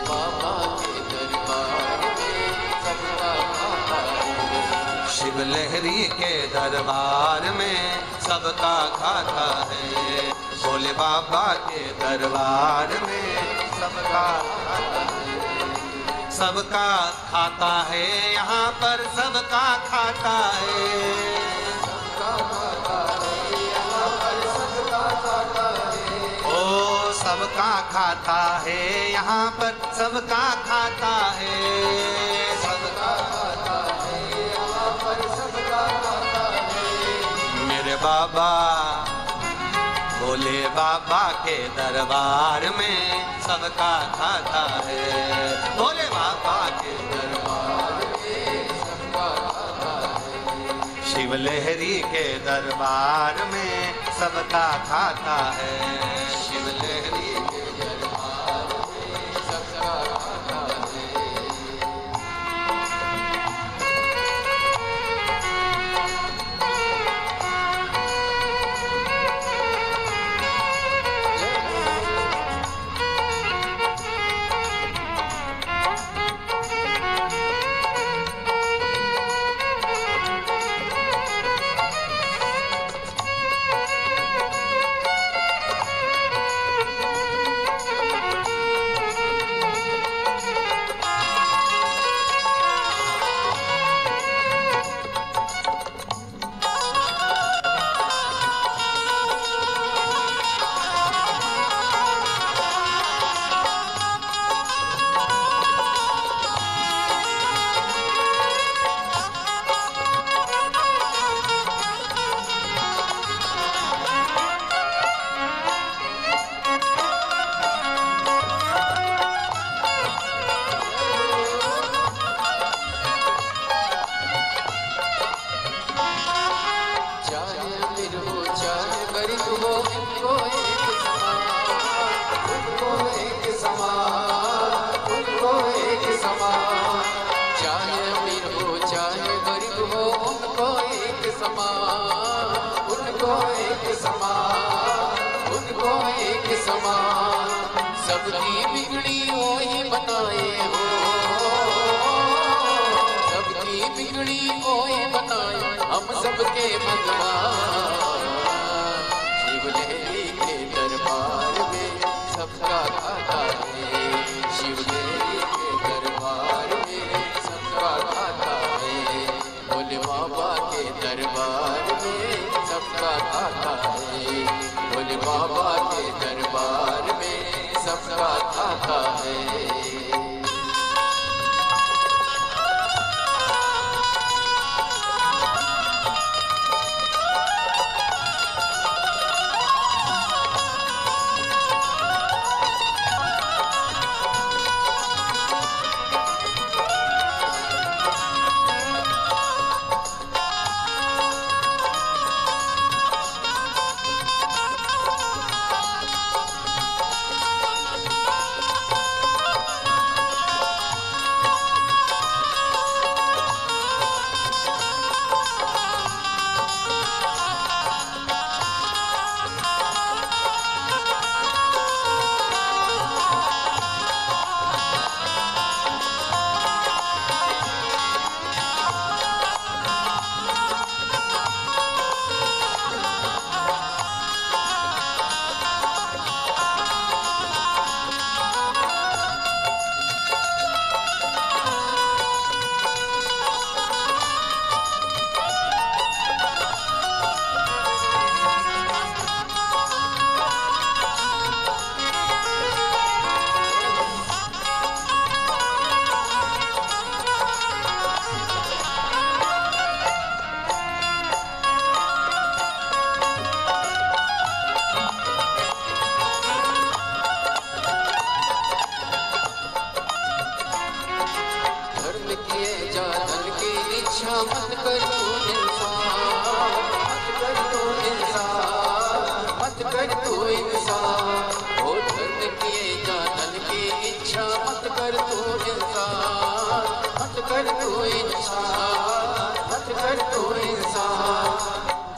बाबा के दरबार में सबका खाता है, शिव लहरी के दरबार में सबका खाता है, भोले बाबा के दरबार में सबका खाता है, सबका खाता है, यहाँ पर सबका खाता है, सबका खाता है, यहाँ पर सबका खाता है। ओ सबका खाता है, यहाँ पर सबका खाता है, सबका खाता है, यहाँ पर सबका खाता है। मेरे बाबा भोले बाबा के दरबार में सबका खाता है, भोले बाबा के दरबार में सबका खाता है, शिव लहरी के दरबार में सबका खाता है, शिव लहरी के दरबार में सबका खाता है। सबकी बिगड़ी वही बनाए हो, सबकी बिगड़ी वही बनाए हम सबके भगवान। शिवलहरी के दरबार में सबका खाता है, शिवलहरी के दरबार में सबका खाता है, भोले बाबा के दरबार में सबका खाता है, भोले बाबा के दरबार में सबका खाता है। मत कर तू इंसान, मत कर तू इंसान, मत कर तू इंसान, हो धर्म किए जानन की इच्छा मत कर तू इंसान, मत कर तू इंसान, मत कर तू इंसान।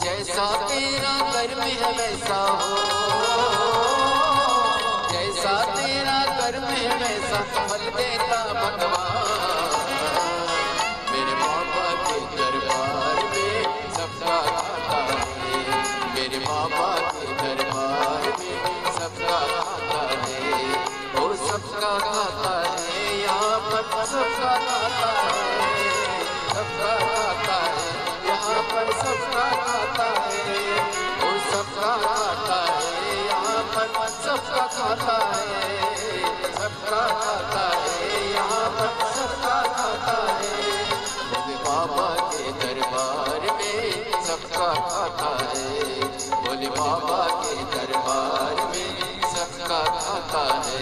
जैसा तेरा कर्म है वैसा हो, जैसा तेरा कर्म है वैसा फल देता भगवान। मेरे बाबा के दरबार में सबका खाता है, मेरे बाबा के दरबार में सबका खाता है, वो सबका खाता है, यहाँ पर सबका खाता है, सबका खाता है, यहाँ पर सबका खाता है, वो सबका खाता है, यहाँ पर सबका खाता है, सबका खाता है, यहाँ पर सबका खाता है। भोले बाबा के दरबार में सबका खाता है, भोले बाबा के दरबार में सबका खाता है।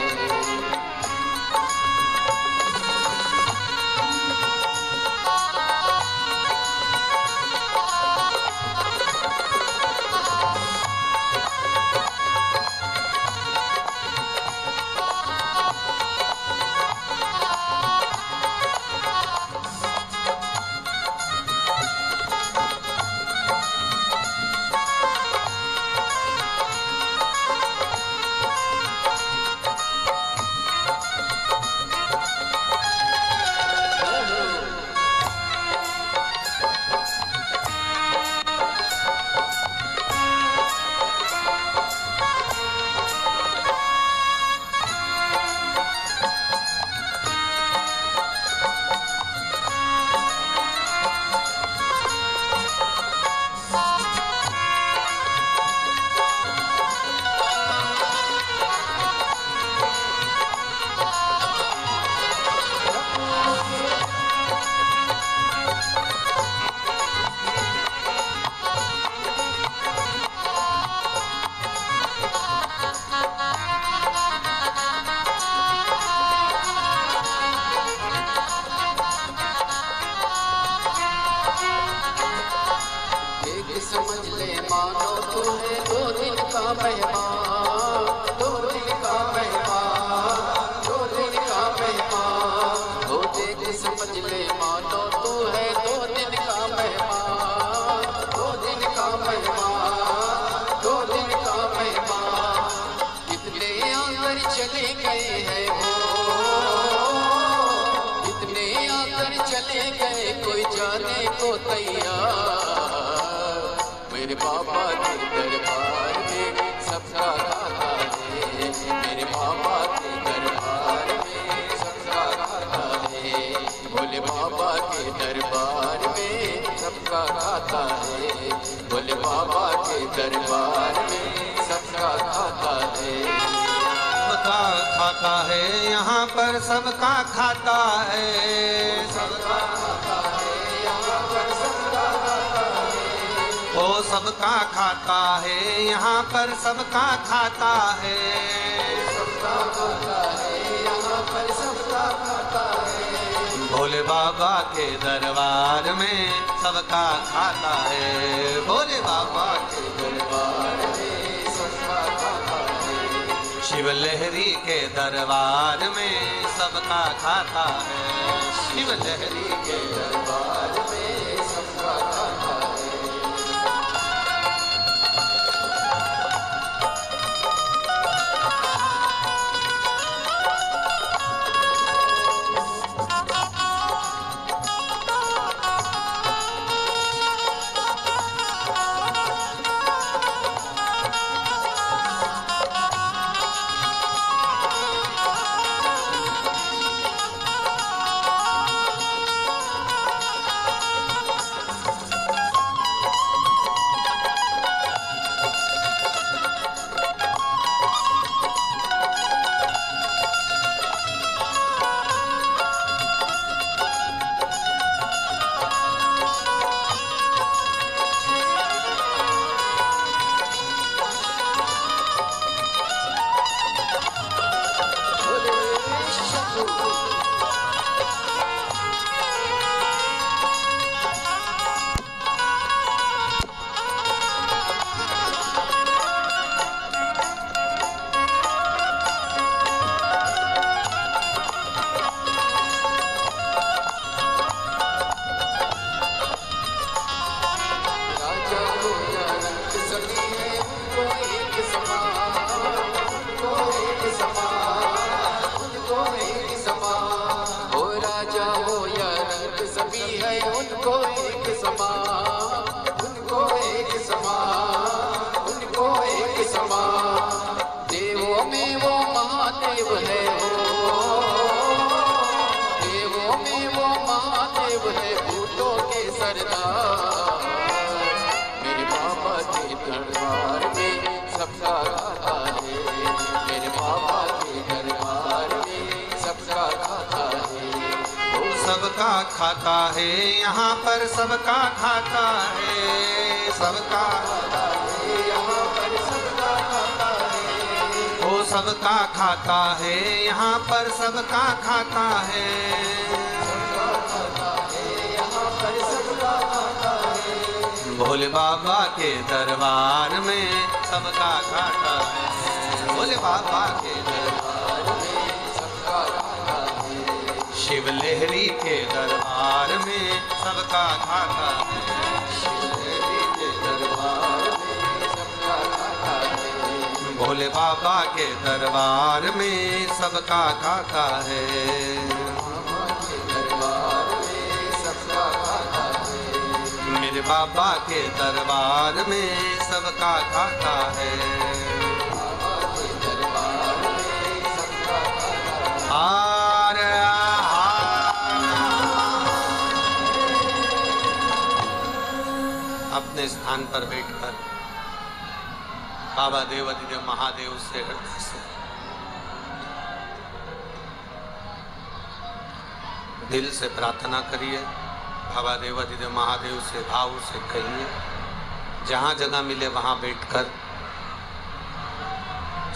समझ ले मानो तू है 2 दिन का मेहमान, 2 दिन का मेहमान, 2 दिन का मेहमान। हो देख समझ ले मानो तू है 2 दिन का मेहमान, 2 दिन का मेहमान, 2 दिन का मेहमान। कितने आकर चले गए आकर चले गए कोई जाने को तैयार। मेरे बाबा के दरबार में सबका खाता है, मेरे बाबा के दरबार में सबका खाता है। भोले बाबा के दरबार में सबका खाता है, भोले बाबा के दरबार में सबका खाता है। सबका खाता है यहाँ पर सबका खाता है, सबका खाता है यहाँ पर सबका खाता है। ओ सबका खाता है यहाँ पर सबका खाता है, सबका खाता है यहाँ पर सबका खाता है। भोले बाबा के दरबार में सबका खाता है, भोले बाबा के दरबार में सबका खाता है। शिव लहरी के दरबार में सबका खाता है, शिव लहरी के दरबार में सबका खाता है। सबका खाता है यहाँ पर सबका खाता है, सबका खाता है यहाँ पर सबका खाता है। ओ सबका खाता है यहाँ पर सबका खाता है, सबका खाता है यहाँ पर सबका खाता है। भोले बाबा के दरबार में सबका खाता है, भोले बाबा के दरबार में सबका खाता है। शिव लहरी के दरबार में सबका खाता है, शिव लहरी के दरबार में सबका खाता है। भोले बाबा के दरबार में सबका खाता है, बाबा के दरबार में सबका खाता है। मेरे बाबा के दरबार में सबका खाता है, बाबा के दरबार में सबका खाता है। अपने स्थान पर बैठकर बाबा देवाधिदेव महादेव से हृदय से दिल से प्रार्थना करिए। बाबा देवाधिदेव महादेव से भाव से कहिए, जहाँ जगह मिले वहाँ बैठकर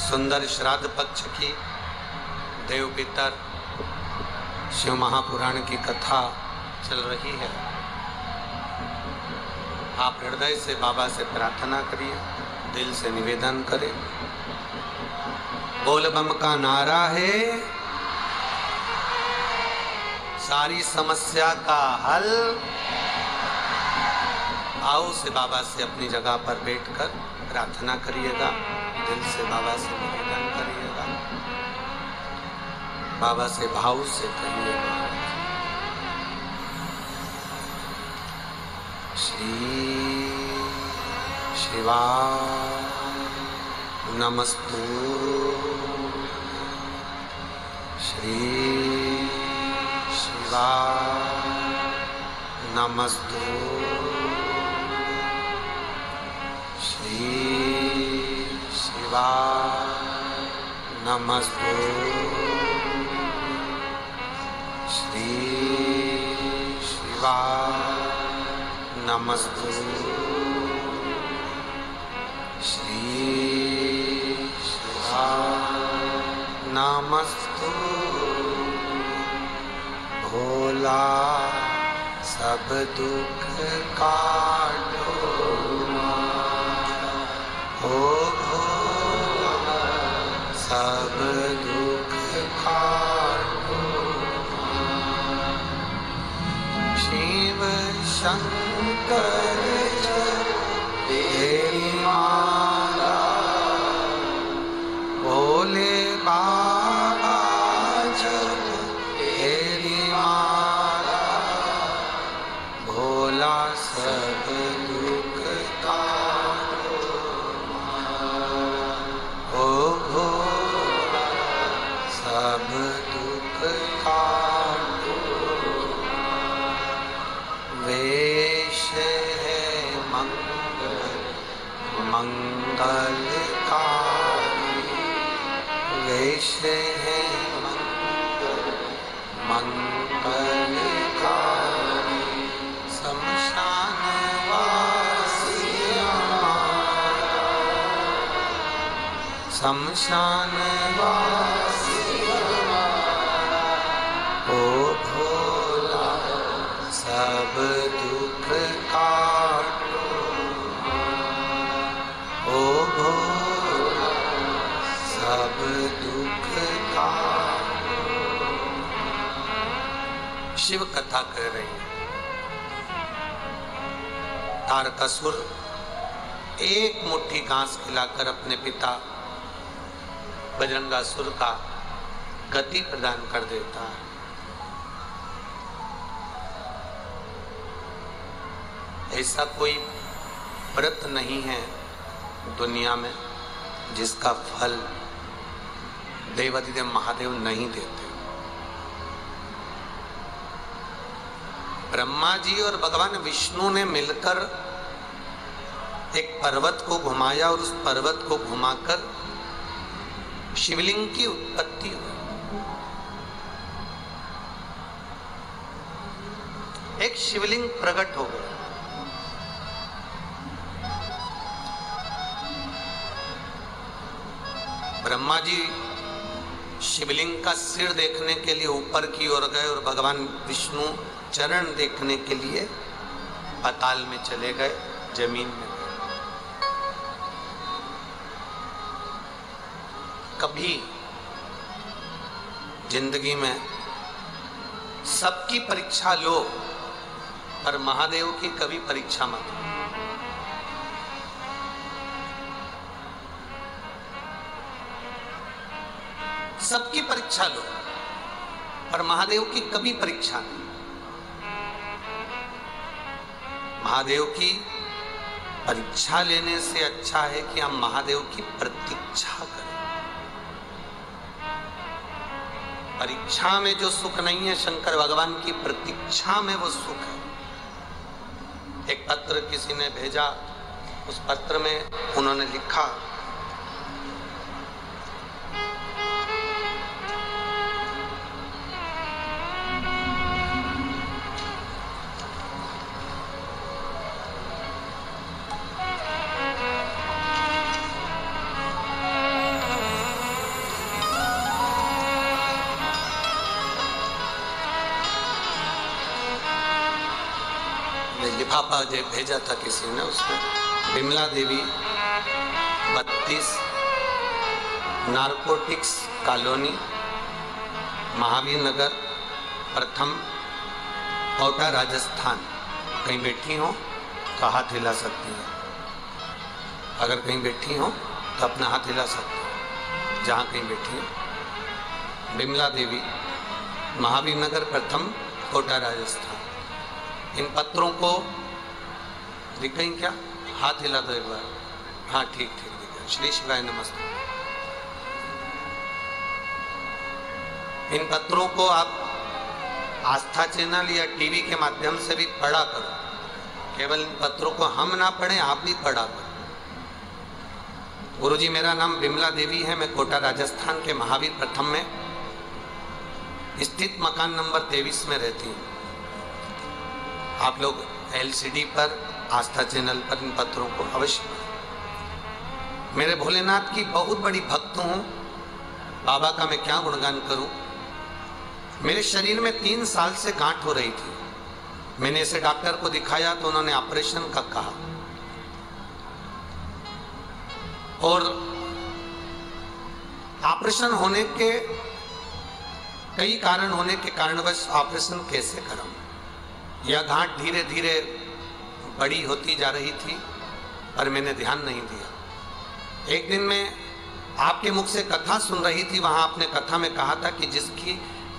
सुंदर श्राद्ध पक्ष की देव पितर शिव महापुराण की कथा चल रही है। आप हृदय से बाबा से प्रार्थना करिए, दिल से निवेदन करें। बोल बम का नारा है सारी समस्या का हल। आओ से बाबा से अपनी जगह पर बैठकर प्रार्थना करिएगा, दिल से बाबा से निवेदन करिएगा, बाबा से भाव से कहिएगा। श्री शिवाय नमस्तु। श्री शिवाय नमस्तु। श्री शिवाय नमस्तु। श्री शिवाय नमस्तु। श्री शिवाय नमस्तु। भोला सब दुख काटो ओ भोला सब दुख काटो। शिव शंकर तेरी माला भोले बाबा जब तेरी माला भोला सब दुख काटो ओ भोला सब दुख काटो। वेश है मंगलकारी वेश है मंगलकारी शमशान वासी हमारा शमशान वासी हमारा ओ भोला सब दुख काटो ओ भोला सब दुख काटो। शिव कथा कर रही है। तारकासुर एक मुट्ठी घास खिलाकर अपने पिता बजरंगासुर का गति प्रदान कर देता है। ऐसा कोई व्रत नहीं है दुनिया में जिसका फल देवाधिदेव महादेव नहीं देते। ब्रह्मा जी और भगवान विष्णु ने मिलकर एक पर्वत को घुमाया और उस पर्वत को घुमाकर शिवलिंग की उत्पत्ति हुई। एक शिवलिंग प्रकट हो गया। ब्रह्मा जी शिवलिंग का सिर देखने के लिए ऊपर की ओर गए और भगवान विष्णु चरण देखने के लिए पाताल में चले गए, जमीन में। कभी जिंदगी में सबकी परीक्षा लो पर महादेव की कभी परीक्षा मत लो। सबकी परीक्षा लो पर महादेव की कभी परीक्षा नहीं। महादेव की परीक्षा लेने से अच्छा है कि हम महादेव की प्रतीक्षा करें। परीक्षा में जो सुख नहीं है शंकर भगवान की प्रतीक्षा में वो सुख है। एक पत्र किसी ने भेजा, उस पत्र में उन्होंने लिखा लिफाफा जो भेजा था किसी ने, उसमें विमला देवी 32 नारकोटिक्स कॉलोनी महावीर नगर प्रथम कोटा राजस्थान। कहीं बैठी हो तो हाथ हिला सकती है। अगर कहीं बैठी हो तो अपना हाथ हिला सकती है जहाँ कहीं बैठी हो। विमला देवी महावीर नगर प्रथम कोटा राजस्थान। इन पत्रों को दिख गई क्या? हाथ हिला दो एक बार। हाँ ठीक ठीक दिख गया। श्री शिवाय नमस्ते। इन पत्रों को आप आस्था चैनल या टीवी के माध्यम से भी पढ़ा करो। केवल इन पत्रों को हम ना पढ़ें, आप भी पढ़ा करो। गुरुजी, मेरा नाम विमला देवी है। मैं कोटा राजस्थान के महावीर प्रथम में स्थित मकान नंबर 23 में रहती हूँ। आप लोग LCD पर आस्था चैनल पर इन पत्रों को अवश्य पढ़ें। मेरे भोलेनाथ की बहुत बड़ी भक्त हूँ। बाबा का मैं क्या गुणगान करूँ। मेरे शरीर में 3 साल से गांठ हो रही थी। मैंने इसे डॉक्टर को दिखाया तो उन्होंने ऑपरेशन का कहा, और ऑपरेशन होने के कई कारण होने के कारणवश ऑपरेशन कैसे कराऊं। यह गांठ धीरे धीरे बड़ी होती जा रही थी, पर मैंने ध्यान नहीं दिया। एक दिन मैं आपके मुख से कथा सुन रही थी। वहां आपने कथा में कहा था कि जिसकी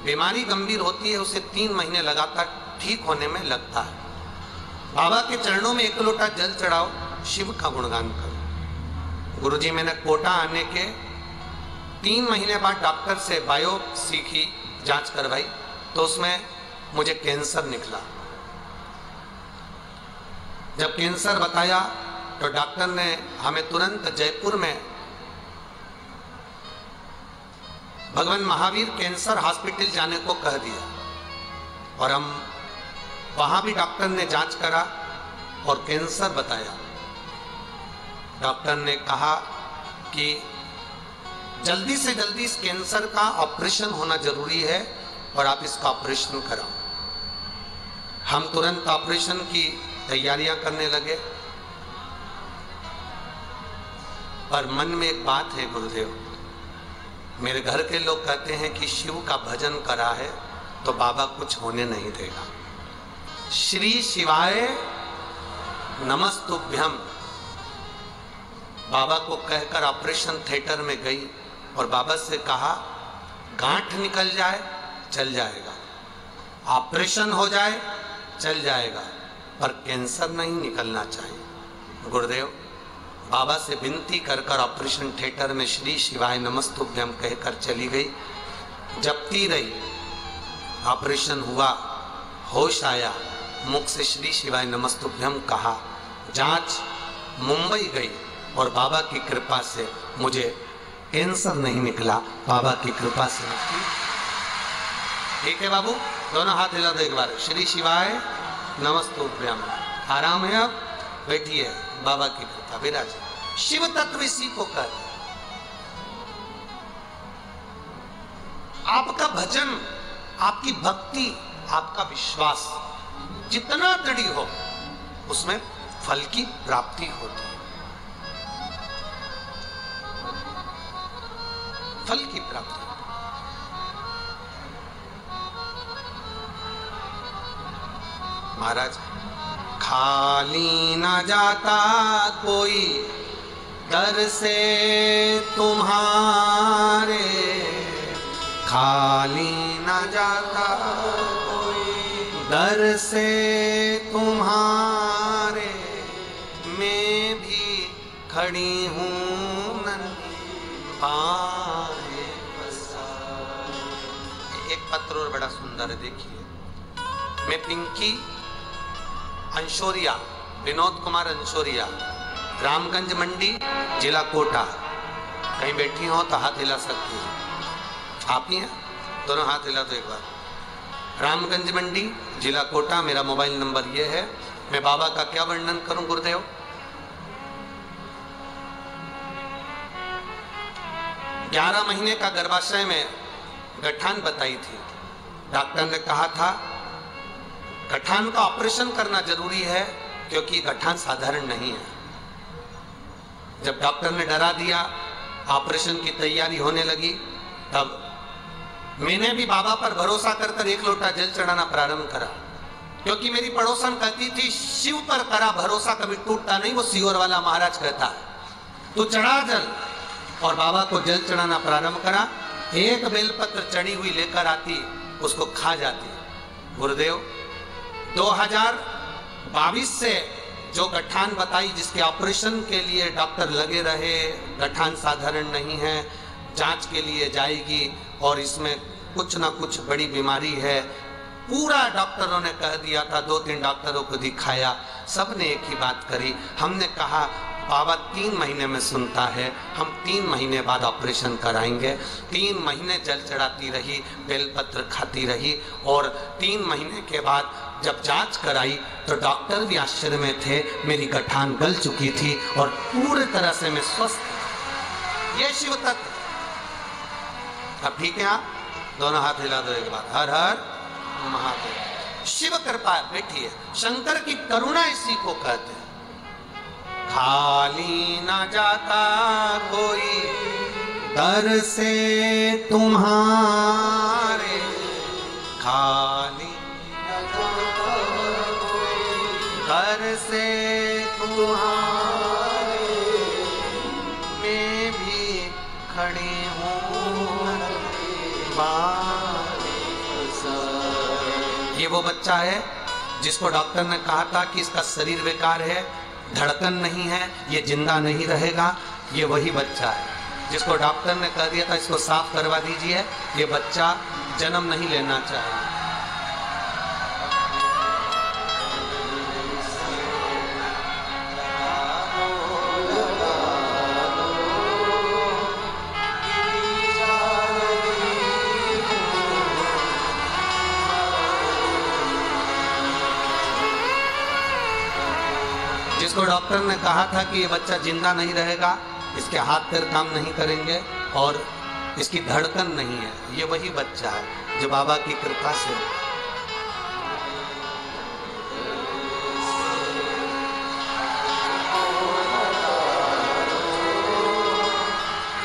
बीमारी गंभीर होती है उसे 3 महीने लगातार ठीक होने में लगता है। बाबा के चरणों में 1 लोटा जल चढ़ाओ, शिव का गुणगान करो। गुरुजी, मैंने कोटा आने के 3 महीने बाद डॉक्टर से बायोप्सी की जांच करवाई तो उसमें मुझे कैंसर निकला। जब कैंसर बताया तो डॉक्टर ने हमें तुरंत जयपुर में भगवान महावीर कैंसर हॉस्पिटल जाने को कह दिया, और हम वहां भी डॉक्टर ने जांच करा और कैंसर बताया। डॉक्टर ने कहा कि जल्दी से जल्दी इस कैंसर का ऑपरेशन होना जरूरी है और आप इसका ऑपरेशन कराओ। हम तुरंत ऑपरेशन की तैयारियां करने लगे, पर मन में एक बात है गुरुदेव, मेरे घर के लोग कहते हैं कि शिव का भजन करा है तो बाबा कुछ होने नहीं देगा। श्री शिवाय नमस्तुभ्यम बाबा को कहकर ऑपरेशन थिएटर में गई और बाबा से कहा, गांठ निकल जाए चल जाएगा, ऑपरेशन हो जाए चल जाएगा, पर कैंसर नहीं निकलना चाहिए। गुरुदेव, बाबा से विनती कर कर ऑपरेशन थिएटर में श्री शिवाय नमस्तुभ्यम कहकर चली गई। जपती रही, ऑपरेशन हुआ, होश आया, मुख से श्री शिवाय नमस्तुभ्यम कहा। जांच मुंबई गई और बाबा की कृपा से मुझे कैंसर नहीं निकला, बाबा की कृपा से। ठीक है बाबू, दोनों हाथ हिला दो एक बार। श्री शिवाय नमस्तुभ्यम। आराम है, अब बैठिए, बाबा की कृपा विराज। शिव तत्व इसी को कहते हैं। आपका भजन, आपकी भक्ति, आपका विश्वास जितना दृढ़ हो उसमें फल की प्राप्ति होती है। फल की प्राप्ति। महाराज, खाली न जाता कोई दर से तुम्हारे, खाली न जाता कोई दर से तुम्हारे, मैं भी खड़ी हूँ नन्ही पाए पसारे। एक पत्र और बड़ा सुंदर है, देखिए। मैं पिंकी अंशोरिया, विनोद कुमार अंशोरिया, रामगंज मंडी, जिला कोटा। कहीं बैठी हो तो हाथ हिला सकती हैं। आप ही हैं? दोनों हाथ हिला दो एक बार। रामगंज मंडी, जिला कोटा, मेरा मोबाइल नंबर ये है। मैं बाबा का क्या वर्णन करूं गुरुदेव। 11 महीने का गर्भाशय में गठान बताई थी। डॉक्टर ने कहा था गठान का ऑपरेशन करना जरूरी है क्योंकि गठान साधारण नहीं है। जब डॉक्टर ने डरा दिया, ऑपरेशन की तैयारी होने लगी, तब मैंने भी बाबा पर भरोसा कर 1 लोटा जल चढ़ाना प्रारंभ करा, क्योंकि मेरी पड़ोसन कहती थी शिव पर करा भरोसा कभी टूटता नहीं, वो सीहोर वाला महाराज कहता है। तो चढ़ा जल, और बाबा को जल चढ़ाना प्रारंभ करा। एक बेलपत्र चढ़ी हुई लेकर आती, उसको खा जाती। गुरुदेव, 2022 से जो गठान बताई, जिसके ऑपरेशन के लिए डॉक्टर लगे रहे, गठान साधारण नहीं है, जांच के लिए जाएगी और इसमें कुछ ना कुछ बड़ी बीमारी है, पूरा डॉक्टरों ने कह दिया था। 2-3 डॉक्टरों को दिखाया, सब ने एक ही बात करी। हमने कहा बाबा 3 महीने में सुनता है, हम 3 महीने बाद ऑपरेशन कराएंगे। 3 महीने जल चढ़ाती रही, बेलपत्र खाती रही और 3 महीने के बाद जब जांच कराई तो डॉक्टर भी आश्चर्य में थे। मेरी गठान गल चुकी थी और पूरी तरह से मैं स्वस्थ। ये शिव तत्व। अब ठीक है, आप दोनों हाथ हिला दो एक बार। हर हर महादेव। शिव कृपा बैठिए। शंकर की करुणा इसी को कहते हैं। खाली न जाता कोई दर से तुम्हारे, खाली न जाता कोई दर से तुम्हारे, मैं भी खड़ी हूँ। ये वो बच्चा है जिसको डॉक्टर ने कहा था कि इसका शरीर बेकार है, धड़कन नहीं है, ये जिंदा नहीं रहेगा। ये वही बच्चा है जिसको डॉक्टर ने कह दिया था इसको साफ करवा दीजिए, ये बच्चा जन्म नहीं लेना चाहिए। जिसको डॉक्टर ने कहा था कि ये बच्चा जिंदा नहीं रहेगा, इसके हाथ पैर काम नहीं करेंगे और इसकी धड़कन नहीं है, ये वही बच्चा है जो बाबा की कृपा से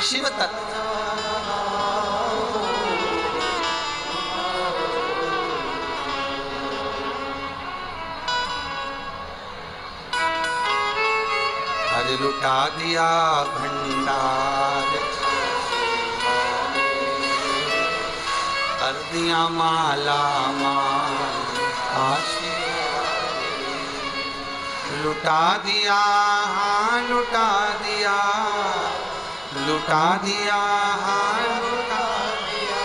शिव तत्व। लुटा दिया भंडार, कर दिया माला माल आशीर्वाद, लुटा दिया, हाँ लुटा दिया, लुटा दिया, हाँ लुटा दिया,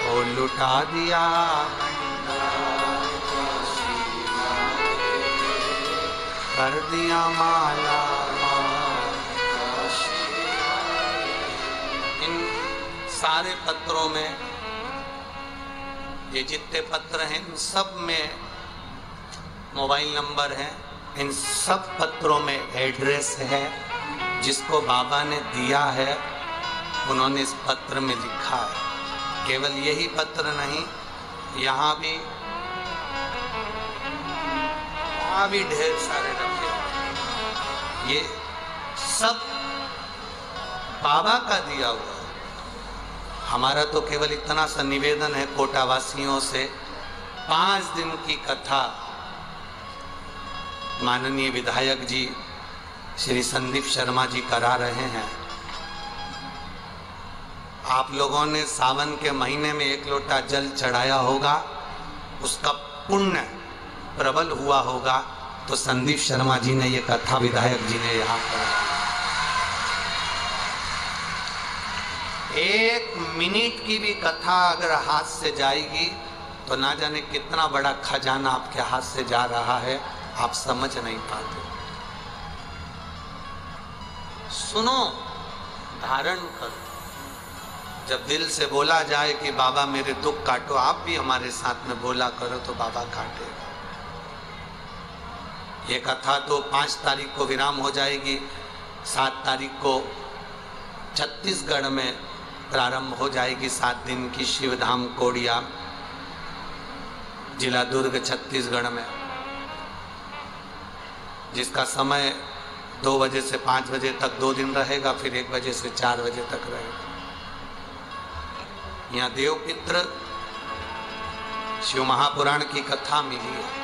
ओ लुटा दिया भंडार आशीर्वाद, कर दिया माला। सारे पत्रों में, ये जितने पत्र हैं इन सब में मोबाइल नंबर है, इन सब पत्रों में एड्रेस है। जिसको बाबा ने दिया है उन्होंने इस पत्र में लिखा है। केवल यही पत्र नहीं, यहाँ भी ढेर सारे रखे। ये सब बाबा का दिया हुआ। हमारा तो केवल इतना सा निवेदन है कोटावासियों से, 5 दिन की कथा माननीय विधायक जी श्री संदीप शर्मा जी करा रहे हैं। आप लोगों ने सावन के महीने में 1 लोटा जल चढ़ाया होगा, उसका पुण्य प्रबल हुआ होगा। तो संदीप शर्मा जी ने ये कथा विधायक जी ने यहाँ पर 1 मिनट की भी कथा अगर हाथ से जाएगी तो ना जाने कितना बड़ा खजाना आपके हाथ से जा रहा है, आप समझ नहीं पाते। सुनो, धारण करो। जब दिल से बोला जाए कि बाबा मेरे दुख काटो, आप भी हमारे साथ में बोला करो तो बाबा काटेगा। ये कथा तो 5 तारीख को विराम हो जाएगी, 7 तारीख को छत्तीसगढ़ में प्रारंभ हो जाएगी। 7 दिन की शिवधाम कोडिया, जिला दुर्ग, छत्तीसगढ़ में, जिसका समय 2 बजे से 5 बजे तक 2 दिन रहेगा, फिर 1 बजे से 4 बजे तक रहेगा। यहाँ देवपित्र शिव महापुराण की कथा मिली है।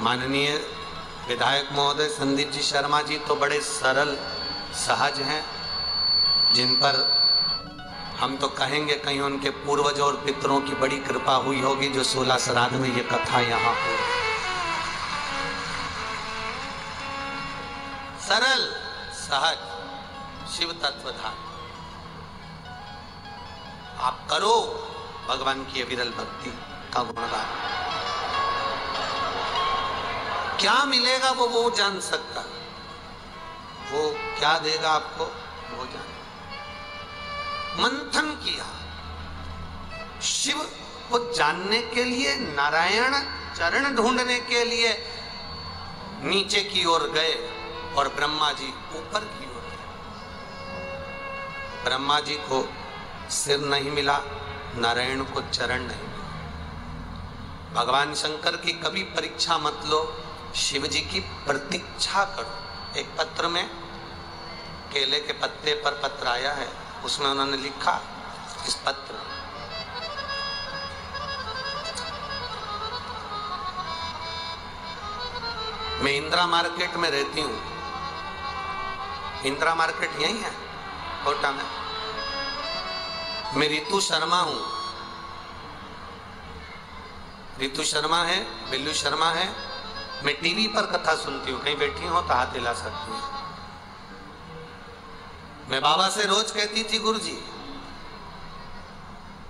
माननीय विधायक महोदय संदीप जी शर्मा जी तो बड़े सरल सहज हैं, जिन पर हम तो कहेंगे कहीं उनके पूर्वजों और पितरों की बड़ी कृपा हुई होगी जो 16 श्राद्ध में ये कथा यहाँ हो। सरल सहज शिव तत्वधार आप करो भगवान की विरल भक्ति का गुणगान। क्या मिलेगा वो जान सकता, वो क्या देगा आपको वो जान। मंथन किया, शिव को जानने के लिए, नारायण चरण ढूंढने के लिए नीचे की ओर गए और ब्रह्मा जी ऊपर की ओर गए। ब्रह्मा जी को सिर नहीं मिला, नारायण को चरण नहीं मिला। भगवान शंकर की कभी परीक्षा मत लो, शिव जी की प्रतीक्षा करो। एक पत्र में केले के पत्ते पर पत्र आया है, उसमें उन्होंने लिखा इस पत्र मैं इंदिरा मार्केट में रहती हूं। इंदिरा मार्केट यही है कोटा में। मैं रितु शर्मा हूं। रितु शर्मा है, बिल्लू शर्मा है। मैं टीवी पर कथा सुनती हूँ, कहीं बैठी हो तो हाथ हिला सकती हूँ। मैं बाबा से रोज कहती थी गुरुजी,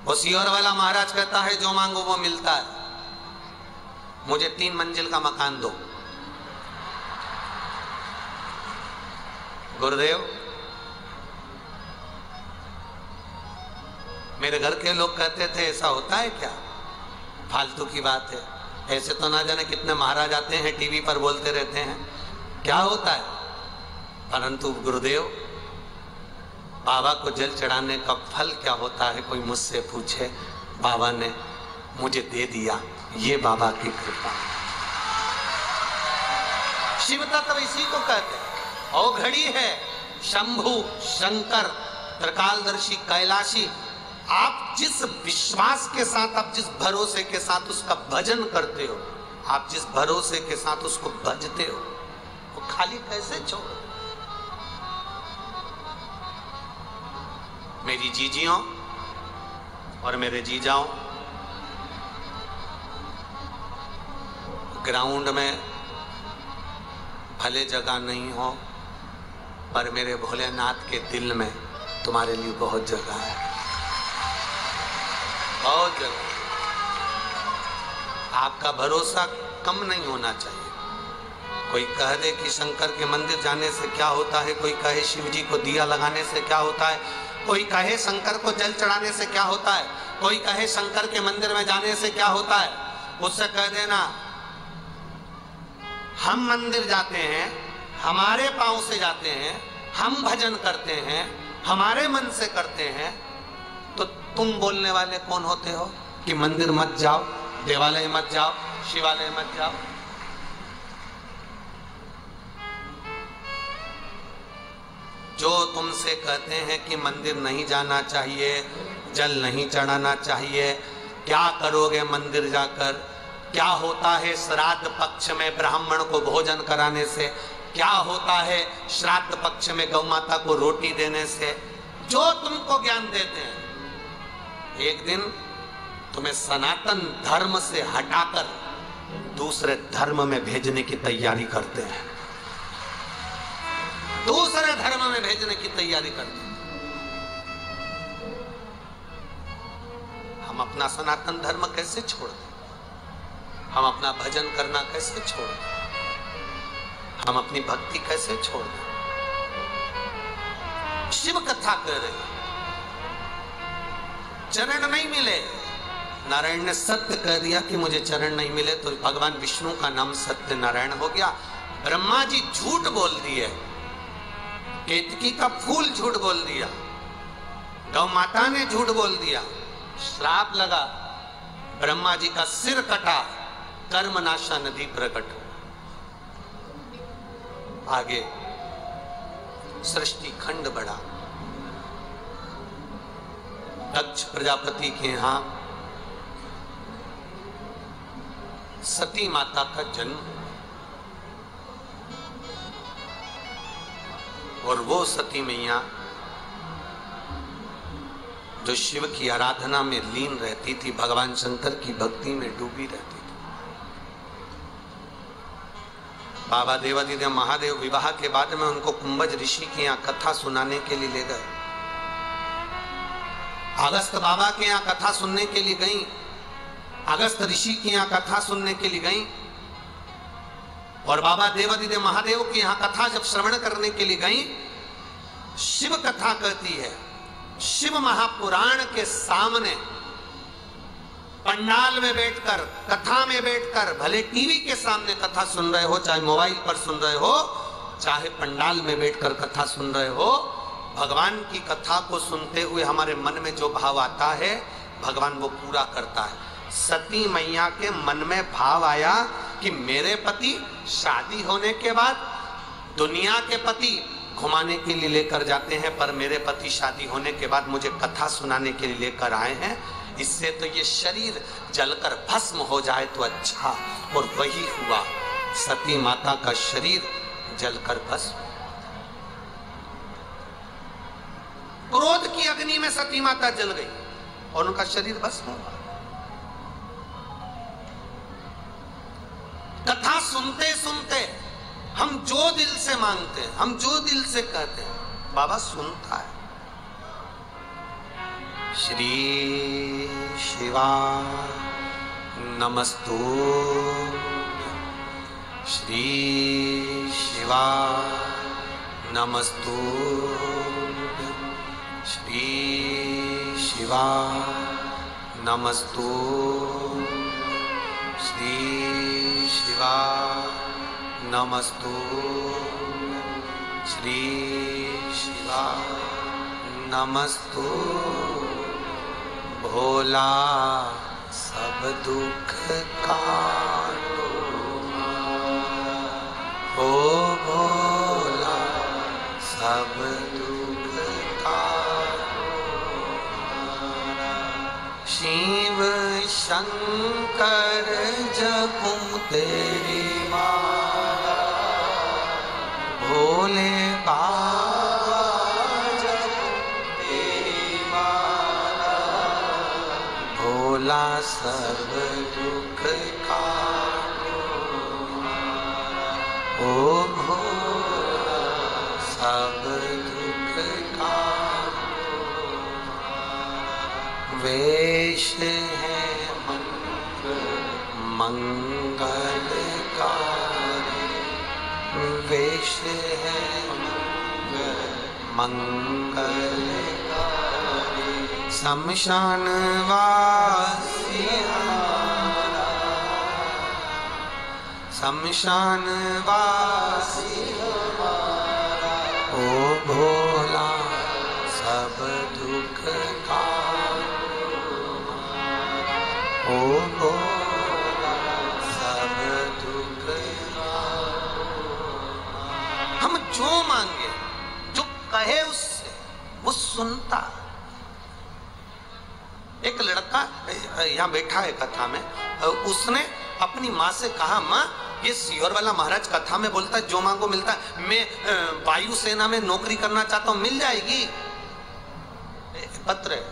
वो सियोर वाला महाराज कहता है जो मांगो वो मिलता है, मुझे 3 मंजिल का मकान दो। गुरुदेव, मेरे घर के लोग कहते थे ऐसा होता है क्या, फालतू की बात है, ऐसे तो ना जाने कितने महाराज आते हैं टीवी पर बोलते रहते हैं, क्या होता है। परंतु गुरुदेव, बाबा को जल चढ़ाने का फल क्या होता है कोई मुझसे पूछे, बाबा ने मुझे दे दिया, ये बाबा की कृपा। शिव तत्व इसी को कहते हैं। औघड़ी है शंभु शंकर त्रिकालदर्शी कैलाशी। आप जिस विश्वास के साथ, आप जिस भरोसे के साथ उसका भजन करते हो, आप जिस भरोसे के साथ उसको भजते हो, वो खाली कैसे छोड़। मेरी जीजियों और मेरे जीजाओं, ग्राउंड में भले जगह नहीं हो, पर मेरे भोलेनाथ के दिल में तुम्हारे लिए बहुत जगह है, बहुत जगह। आपका भरोसा कम नहीं होना चाहिए। कोई कह दे कि शंकर के मंदिर जाने से क्या होता है, कोई कहे शिव जी को दिया लगाने से क्या होता है, कोई कहे शंकर को जल चढ़ाने से क्या होता है, कोई कहे शंकर के मंदिर में जाने से क्या होता है, उससे कह देना हम मंदिर जाते हैं, हमारे पांव से जाते हैं, हम भजन करते हैं, हमारे मन से करते हैं, तो तुम बोलने वाले कौन होते हो कि मंदिर मत जाओ, देवालय मत जाओ, शिवालय मत जाओ। जो तुमसे कहते हैं कि मंदिर नहीं जाना चाहिए, जल नहीं चढ़ाना चाहिए, क्या करोगे मंदिर जाकर, क्या होता है श्राद्ध पक्ष में ब्राह्मण को भोजन कराने से, क्या होता है श्राद्ध पक्ष में गौ माता को रोटी देने से, जो तुमको ज्ञान देते हैं, एक दिन तुम्हें सनातन धर्म से हटाकर दूसरे धर्म में भेजने की तैयारी करते हैं, दूसरे धर्म में भेजने की तैयारी करते हैं। हम अपना सनातन धर्म कैसे छोड़ दें, हम अपना भजन करना कैसे छोड़ दें, हम अपनी भक्ति कैसे छोड़ दें। शिव कथा कह रहे हैं, चरण नहीं मिले, नारायण ने सत्य कह दिया कि मुझे चरण नहीं मिले, तो भगवान विष्णु का नाम सत्य नारायण हो गया। ब्रह्मा जी झूठ बोल दिए, केतकी का फूल झूठ बोल दिया, गौ माता ने झूठ बोल दिया, श्राप लगा, ब्रह्मा जी का सिर कटा, कर्मनाशा नदी प्रकट। आगे सृष्टि खंड बढ़ा। दक्ष प्रजापति के यहां सती माता का जन्म, और वो सती मैया जो शिव की आराधना में लीन रहती थी, भगवान शंकर की भक्ति में डूबी रहती थी। बाबा देवादिदेव महादेव विवाह के बाद में उनको कुंभज ऋषि के यहाँ कथा सुनाने के लिए ले गए। अगस्त बाबा के यहाँ कथा सुनने के लिए गई, अगस्त ऋषि के यहाँ कथा सुनने के लिए गई, और बाबा देवादिदेव महादेव के यहाँ कथा जब श्रवण करने के लिए गई, शिव कथा कहती है, शिव महापुराण के सामने पंडाल में बैठकर, कथा में बैठकर, भले टीवी के सामने कथा सुन रहे हो, चाहे मोबाइल पर सुन रहे हो, चाहे पंडाल में बैठकर कथा सुन रहे हो, भगवान की कथा को सुनते हुए हमारे मन में जो भाव आता है भगवान वो पूरा करता है। सती मैया के मन में भाव आया कि मेरे पति शादी होने के बाद दुनिया के पति घुमाने के लिए लेकर जाते हैं, पर मेरे पति शादी होने के बाद मुझे कथा सुनाने के लिए लेकर आए हैं, इससे तो ये शरीर जलकर भस्म हो जाए तो अच्छा। और वही हुआ, सती माता का शरीर जलकर भस्म। क्रोध की अग्नि में सती माता जल गई और उनका शरीर भस्म हुआ। कथा सुनते सुनते हम जो दिल से मांगते हैं, हम जो दिल से कहते हैं, बाबा सुनता है। श्री शिवा नमस्तु, श्री शिवा नमस्तु, श्री शिवा नमस्तु, श्री शिवा नमस्तु, श्री शिवा नमस्तु। भोला सब दुख काटो, ओ भोला सब दुख काटो। शिव शंकर जपूं तेरी माला, भोले बाबा जपूं तेरी माला, भोला सर्व दुख काटो, ओ भोला सब दुख काटो। वेश है मंगलकारी, वेश है मंगलकारी, शमशान वासी हमारा, शमशान वासी हमारा, ओ भोला सब दुख काटो, ओ भोला सब दुख काटो। हम जो मांगे, जो कहे उससे वो सुनता। एक लड़का यहाँ बैठा है कथा में, उसने अपनी माँ से कहा, माँ ये सियोर वाला महाराज कथा में बोलता है जो मांगो मिलता है, मैं वायुसेना में नौकरी करना चाहता हूं, मिल जाएगी? पत्र है।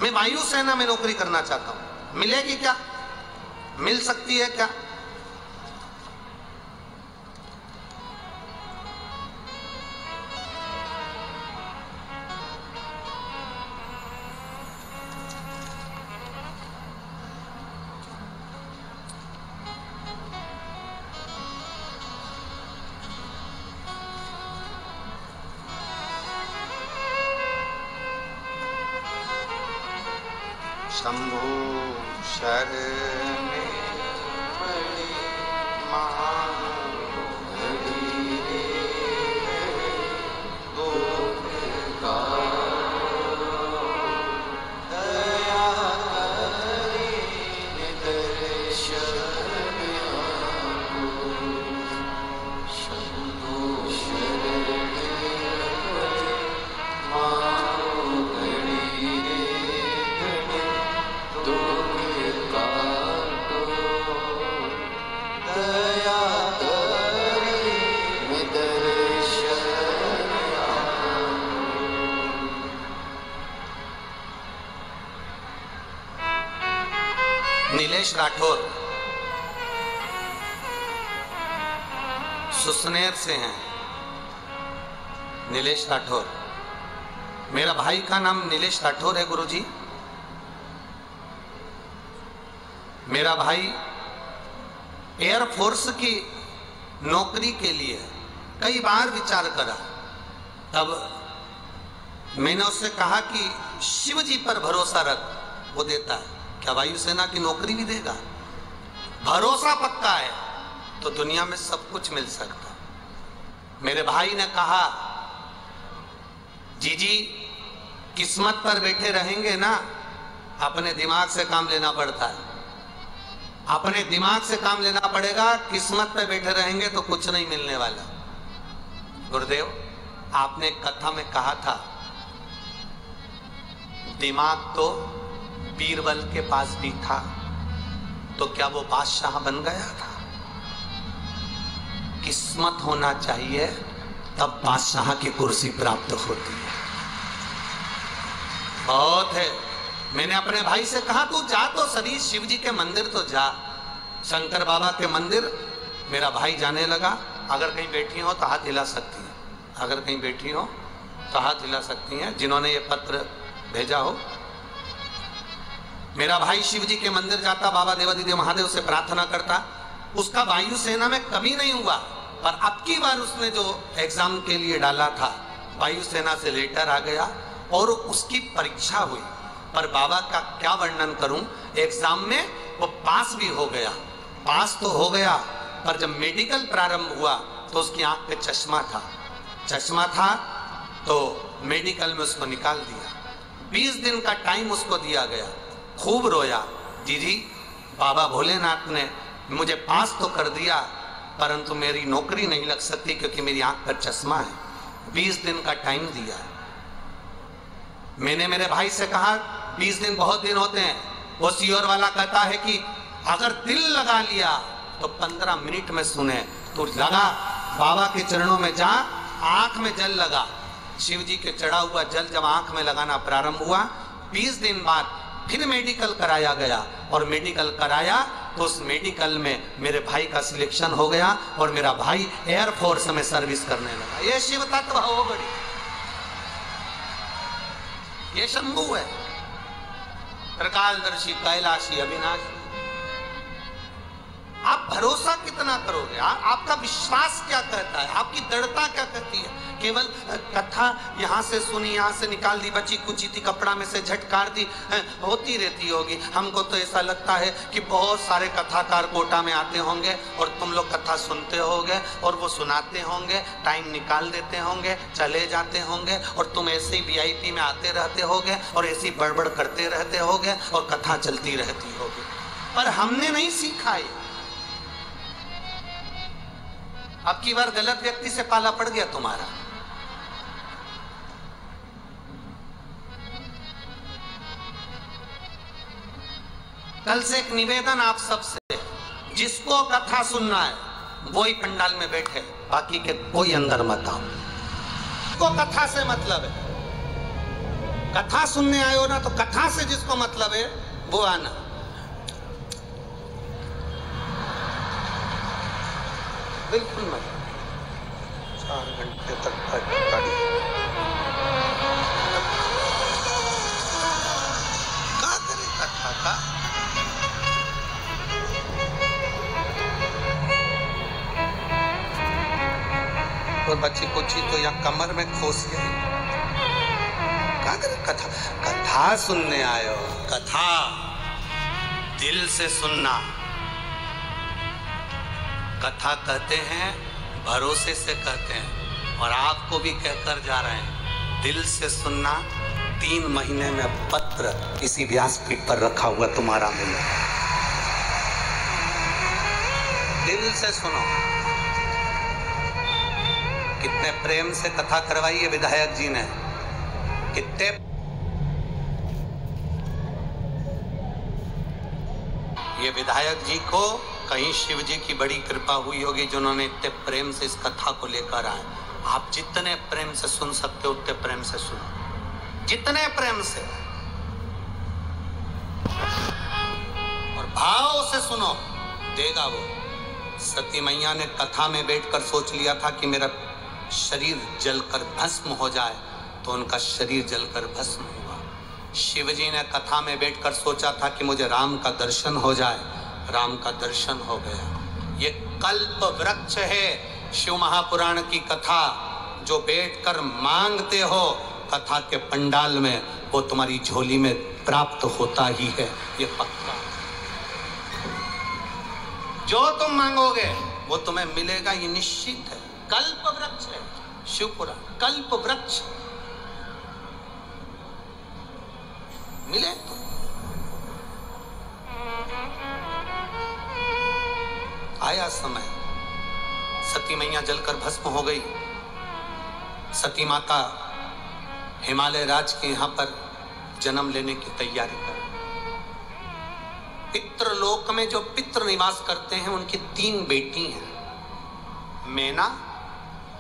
मैं वायुसेना में नौकरी करना चाहता हूं, मिलेगी क्या? मिल सकती है क्या? शंभु शरण पड़ी नीलेश राठौर सुसनेर से हैं। नीलेश राठौर, मेरा भाई का नाम नीलेश राठौर है गुरुजी। मेरा भाई एयरफोर्स की नौकरी के लिए कई बार विचार करा। तब मैंने उससे कहा कि शिव जी पर भरोसा रख, वो देता है। क्या वायुसेना की नौकरी भी देगा? भरोसा पक्का है तो दुनिया में सब कुछ मिल सकता। मेरे भाई ने कहा, जीजी किस्मत पर बैठे रहेंगे ना, अपने दिमाग से काम लेना पड़ता है। अपने दिमाग से काम लेना पड़ेगा। किस्मत पे बैठे रहेंगे तो कुछ नहीं मिलने वाला। गुरुदेव, आपने कथा में कहा था दिमाग तो बीरबल के पास भी था, तो क्या वो बादशाह बन गया था? किस्मत होना चाहिए तब बादशाह की कुर्सी प्राप्त होती है। बहुत है। मैंने अपने भाई से कहा, तू जा तो सही, शिव जी के मंदिर तो जा, शंकर बाबा के मंदिर। मेरा भाई जाने लगा। अगर कहीं बैठी हो तो हाथ हिला सकती है, अगर कहीं बैठी हो तो हाथ हिला सकती हैं जिन्होंने ये पत्र भेजा हो। मेरा भाई शिव जी के मंदिर जाता, बाबा देवादिदेव महादेव से प्रार्थना करता। उसका वायुसेना में कभी नहीं हुआ, पर अब की बार उसने जो एग्जाम के लिए डाला था, वायुसेना से लेटर आ गया और उसकी परीक्षा हुई। पर बाबा का क्या वर्णन करूं, एग्जाम में वो पास भी हो गया। पास तो हो गया, पर जब मेडिकल प्रारंभ हुआ तो उसकी आंख पे चश्मा था। चश्मा था तो मेडिकल में उसको निकाल दिया। 20 दिन का टाइम उसको दिया गया। खूब रोया, जीजी बाबा भोलेनाथ ने मुझे पास तो कर दिया, परंतु मेरी नौकरी नहीं लग सकती क्योंकि मेरी आंख पर चश्मा है। 20 दिन का टाइम दिया। मैंने मेरे भाई से कहा 20 दिन बहुत दिन होते हैं। वो सीओर वाला कहता है कि अगर दिल लगा लिया तो 15 मिनट में सुने। तो लगा, बाबा के चरणों में जा, आंख में जल लगा। शिव जी के चढ़ा हुआ जल जब आंख में लगाना प्रारंभ हुआ, 20 दिन बाद फिर मेडिकल कराया गया। और मेडिकल कराया तो उस मेडिकल में मेरे भाई का सिलेक्शन हो गया और मेरा भाई एयरफोर्स में सर्विस करने लगा। ये शिव तत्व हो बड़ी, ये शंभू है, त्रिकालदर्शी, कैलाशी, अविनाशी। आप भरोसा कितना करोगे? आपका विश्वास क्या कहता है? आपकी दृढ़ता क्या कहती है? केवल कथा यहाँ से सुनी, यहाँ से निकाल दी, बची कुची थी, कपड़ा में से झटकार दी, होती रहती होगी। हमको तो ऐसा लगता है कि बहुत सारे कथाकार कोटा में आते होंगे और तुम लोग कथा सुनते होगे और वो सुनाते होंगे, टाइम निकाल देते होंगे, चले जाते होंगे और तुम ऐसे ही VIP में आते रहते होगे और ऐसी बड़बड़ करते रहते होगे और कथा चलती रहती होगी। पर हमने नहीं सीखा ये। अब की बार गलत व्यक्ति से पाला पड़ गया तुम्हारा। कल से एक निवेदन आप सबसे, जिसको कथा सुनना है वो ही पंडाल में बैठे, बाकी के कोई अंदर मत आओ। को कथा से मतलब है, कथा सुनने आए हो ना, तो कथा से जिसको मतलब है वो आना। बिल्कुल मत। 4 घंटे तक गाड़ी क्या करे कथा का? और बच्ची कुची तो या कमर में खोसिए। क्या करे कथा? कथा सुनने आए हो, कथा दिल से सुनना। कथा कहते हैं, भरोसे से कहते हैं, और आपको भी कहकर जा रहे हैं, दिल से सुनना। 3 महीने में पत्र किसी व्यासपीठ पर रखा हुआ तुम्हारा मिले। दिल से सुनो। कितने प्रेम से कथा करवाई है विधायक जी ने, कितने ये विधायक जी को कहीं शिव जी की बड़ी कृपा हुई होगी जिन्होंने इतने प्रेम से इस कथा को लेकर आए। आप जितने प्रेम से सुन सकते हो उतने प्रेम से सुनो, जितने प्रेम से। और भाव से सुनो, देगा वो। सती मैया ने कथा में बैठकर सोच लिया था कि मेरा शरीर जलकर भस्म हो जाए, तो उनका शरीर जलकर भस्म हुआ। शिवजी ने कथा में बैठकर सोचा था कि मुझे राम का दर्शन हो जाए, राम का दर्शन हो गया। ये कल्प वृक्ष है शिव महापुराण की कथा, जो बैठकर मांगते हो कथा के पंडाल में, वो तुम्हारी झोली में प्राप्त होता ही है, ये पक्का। जो तुम मांगोगे वो तुम्हें मिलेगा, ये निश्चित है। कल्प वृक्ष है शिवपुराण, कल्प वृक्ष मिले तो। आया समय, सती मैया जलकर भस्म हो गई। सती माता हिमालय राज के यहां पर जन्म लेने की तैयारी कर। पितृलोक में जो पितृ निवास करते हैं उनकी 3 बेटी हैं, मेना,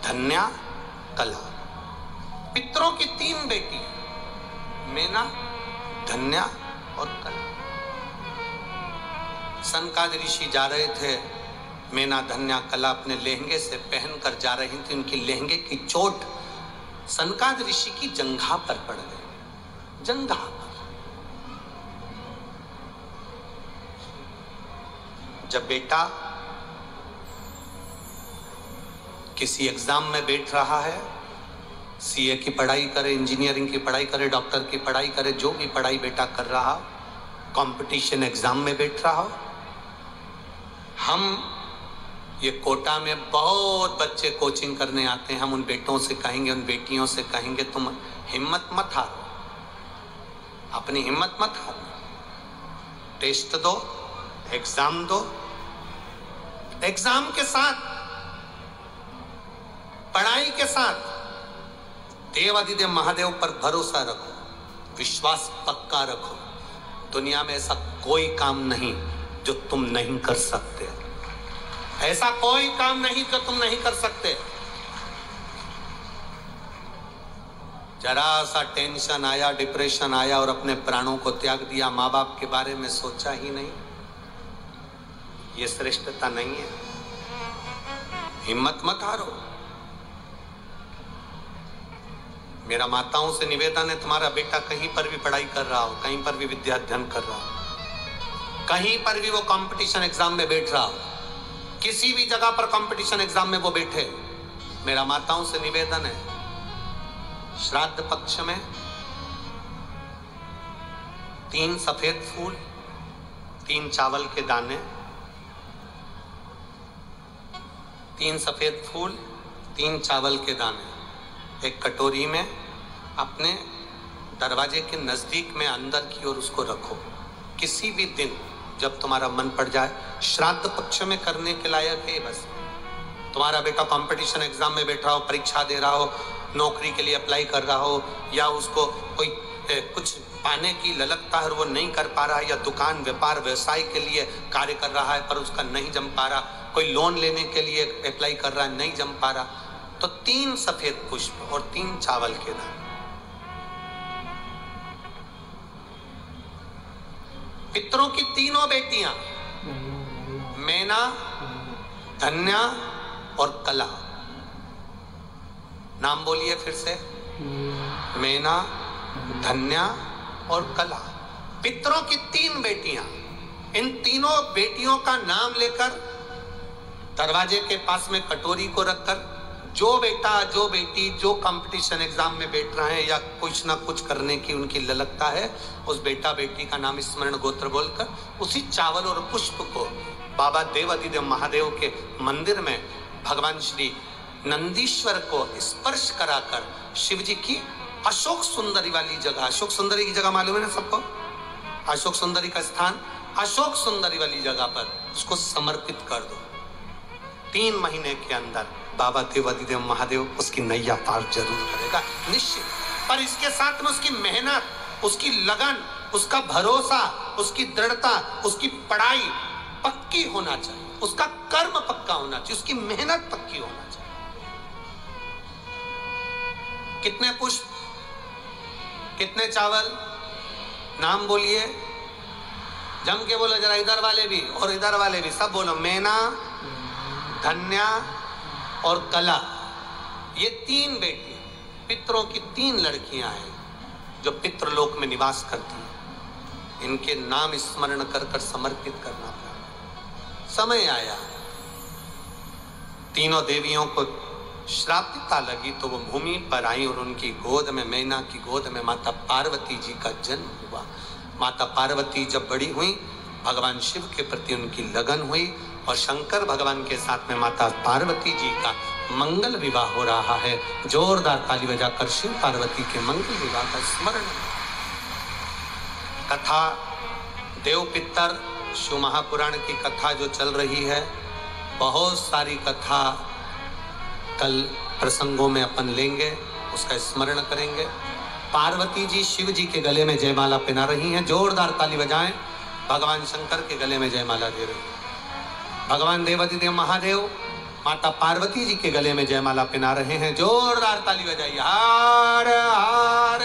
धन्या, कला। पितरों की 3 बेटी, मेना, धन्या और कला। सनकादि ऋषि जा रहे थे, मेना, धन्या, कला अपने लहंगे से पहनकर जा रही थी। उनकी लहंगे की चोट सनकादि ऋषि की जंघा पर पड़ गई, जंघा पर। जब बेटा किसी एग्जाम में बैठ रहा है, सीए की पढ़ाई करे, इंजीनियरिंग की पढ़ाई करे, डॉक्टर की पढ़ाई करे, जो भी पढ़ाई बेटा कर रहा, कंपटीशन एग्जाम में बैठ रहा हो, हम ये कोटा में बहुत बच्चे कोचिंग करने आते हैं, हम उन बेटों से कहेंगे, उन बेटियों से कहेंगे, तुम हिम्मत मत हारो, अपनी हिम्मत मत हारो, टेस्ट दो, एग्जाम दो, एग्जाम के साथ, पढ़ाई के साथ देवादिदेव महादेव पर भरोसा रखो, विश्वास पक्का रखो। दुनिया में ऐसा कोई काम नहीं जो तुम नहीं कर सकते, ऐसा कोई काम नहीं जो तुम नहीं कर सकते। जरा सा टेंशन आया, डिप्रेशन आया और अपने प्राणों को त्याग दिया, माँ बाप के बारे में सोचा ही नहीं, ये श्रेष्ठता नहीं है। हिम्मत मत हारो। मेरा माताओं से निवेदन है, तुम्हारा बेटा कहीं पर भी पढ़ाई कर रहा हो, कहीं पर भी विद्या अध्ययन कर रहा हो, कहीं पर भी वो कंपटीशन एग्जाम में बैठ रहा हो, किसी भी जगह पर कंपटीशन एग्जाम में वो बैठे, मेरा माताओं से निवेदन है, श्राद्ध पक्ष में 3 सफेद फूल, 3 चावल के दाने, 3 सफेद फूल, 3 चावल के दाने एक कटोरी में अपने दरवाजे के नजदीक में अंदर की ओर उसको रखो। किसी भी दिन जब तुम्हारा मन पड़ जाए, श्राद्ध पक्ष में करने के लायक है। बस तुम्हारा बेटा कंपटीशन एग्जाम में बैठ रहा हो, परीक्षा दे रहा हो, नौकरी के लिए अप्लाई कर रहा हो, या उसको कोई कुछ पाने की ललकता है और वो नहीं कर पा रहा है, या दुकान व्यापार व्यवसाय के लिए कार्य कर रहा है पर उसका नहीं जम पा रहा, कोई लोन लेने के लिए अप्लाई कर रहा है, नहीं जम पा रहा, तो 3 सफेद पुष्प और 3 चावल के दाने। पितरों की 3 बेटियां, मेना, धन्या और कला। नाम बोलिए फिर से, मेना, धन्या और कला। पितरों की 3 बेटियां, इन तीनों बेटियों का नाम लेकर दरवाजे के पास में कटोरी को रखकर, जो बेटा जो बेटी जो कंपटीशन एग्जाम में बैठ रहे हैं या कुछ ना कुछ करने की उनकी ललकता है, उस बेटा बेटी का नाम स्मरण गोत्र बोलकर उसी चावल और पुष्प को बाबा देवादिदेव महादेव के मंदिर में भगवान श्री नंदीश्वर को स्पर्श कराकर शिव जी की अशोक सुंदरी वाली जगह, अशोक सुंदरी की जगह मालूम है ना सबको, अशोक सुंदरी का स्थान, अशोक सुंदरी वाली जगह पर उसको समर्पित कर दो। 3 महीने के अंदर बाबा देवादिदेव महादेव उसकी नैया पार जरूर करेगा, निश्चित। पर इसके साथ में उसकी मेहनत, उसकी लगन, उसका भरोसा, उसकी दृढ़ता, उसकी पढ़ाई पक्की होना चाहिए, उसका कर्म पक्का होना चाहिए, उसकी मेहनत पक्की होना चाहिए। कितने पुष्प, कितने चावल, नाम बोलिए। जम के बोलो जरा, इधर वाले भी और इधर वाले भी, सब बोलो। मैना, धन्या और कला, ये 3 बेटी, पितरों की 3 लड़कियां हैं जो पितृलोक में निवास करती हैं। इनके नाम स्मरण कर कर समर्पित करना पड़ा। समय आया, तीनों देवियों को श्रापिता लगी तो वो भूमि पर आई और उनकी गोद में, मैना की गोद में माता पार्वती जी का जन्म हुआ। माता पार्वती जब बड़ी हुई, भगवान शिव के प्रति उनकी लगन हुई और शंकर भगवान के साथ में माता पार्वती जी का मंगल विवाह हो रहा है। जोरदार ताली बजाकर शिव पार्वती के मंगल विवाह का स्मरण। कथा देव पितर शिव महापुराण की कथा जो चल रही है, बहुत सारी कथा कल प्रसंगों में अपन लेंगे, उसका स्मरण करेंगे। पार्वती जी शिव जी के गले में जयमाला पहना रही हैं, जोरदार ताली बजाएं। भगवान शंकर के गले में जयमाला दे रही हैं। भगवान देवाधिदेव महादेव माता पार्वती जी के गले में जयमाला पहना रहे हैं, जोरदार ताली बजाइए। हार हार।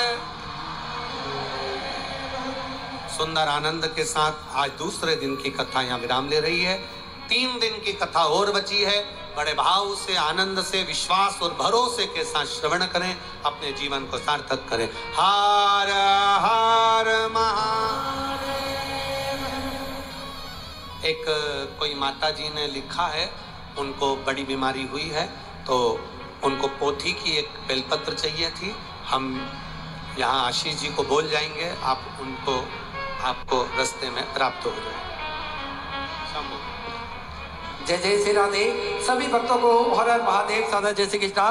सुंदर आनंद के साथ आज दूसरे दिन की कथा यहाँ विराम ले रही है। 3 दिन की कथा और बची है। बड़े भाव से, आनंद से, विश्वास और भरोसे के साथ श्रवण करें, अपने जीवन को सार्थक करें। हार हार महादेव। एक कोई माता जी ने लिखा है, उनको बड़ी बीमारी हुई है तो उनको पोथी की एक बेलपत्र चाहिए थी। हम यहाँ आशीष जी को बोल जाएंगे, आप उनको, आपको रास्ते में प्राप्त हो जाए। जय जय श्री राधे। सभी भक्तों को हर हर महादेव, सादा जय श्री कृष्णा,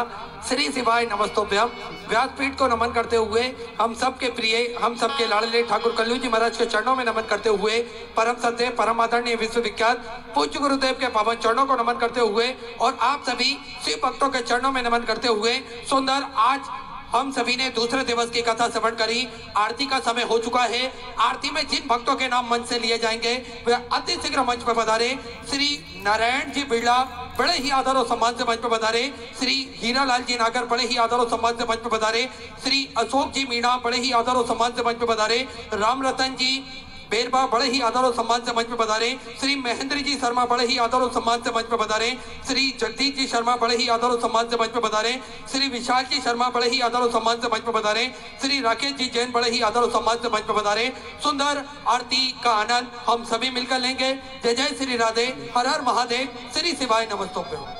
श्री शिवाय नमस्तोभ्यम। व्यासपीठ को नमन करते हुए, हम सबके प्रिय, हम सबके लाडले ठाकुर कल्लू जी महाराज के चरणों में नमन करते हुए, परम सत्य, परम आदरणीय, विश्वविख्यात पूज्य गुरुदेव के पावन चरणों को नमन करते हुए और आप सभी शिव भक्तों के चरणों में नमन करते हुए, सुंदर आज हम सभी ने दूसरे दिवस की कथा श्रवण करी। आरती का समय हो चुका है। आरती में जिन भक्तों के नाम मंच से लिए जाएंगे वे अति शीघ्र मंच पर पधारे। श्री नारायण जी बिरला बड़े ही आदर और सम्मान से मंच पर पधारे। श्री हीरालाल जी नागर बड़े ही आदर और सम्मान से मंच पर पधारे। श्री अशोक जी मीणा बड़े ही आदर और सम्मान से मंच पर पधारे। राम रतन जी बेरबा बड़े ही आदर और सम्मान से मंच पर पधारे। श्री महेंद्र जी शर्मा बड़े ही आदर और सम्मान से मंच पर पधारे। श्री जगदीश जी शर्मा बड़े ही आदर और सम्मान से मंच पर पधारे। श्री विशाल जी शर्मा बड़े ही आदर और सम्मान से मंच पर पधारे। श्री राकेश जी जैन बड़े ही आदर और सम्मान से मंच पर पधारे। सुंदर आरती का आनंद हम सभी मिलकर लेंगे। जय जय श्री राधे, हर हर महादेव, श्री शिवाय नमस्तोभ्यम।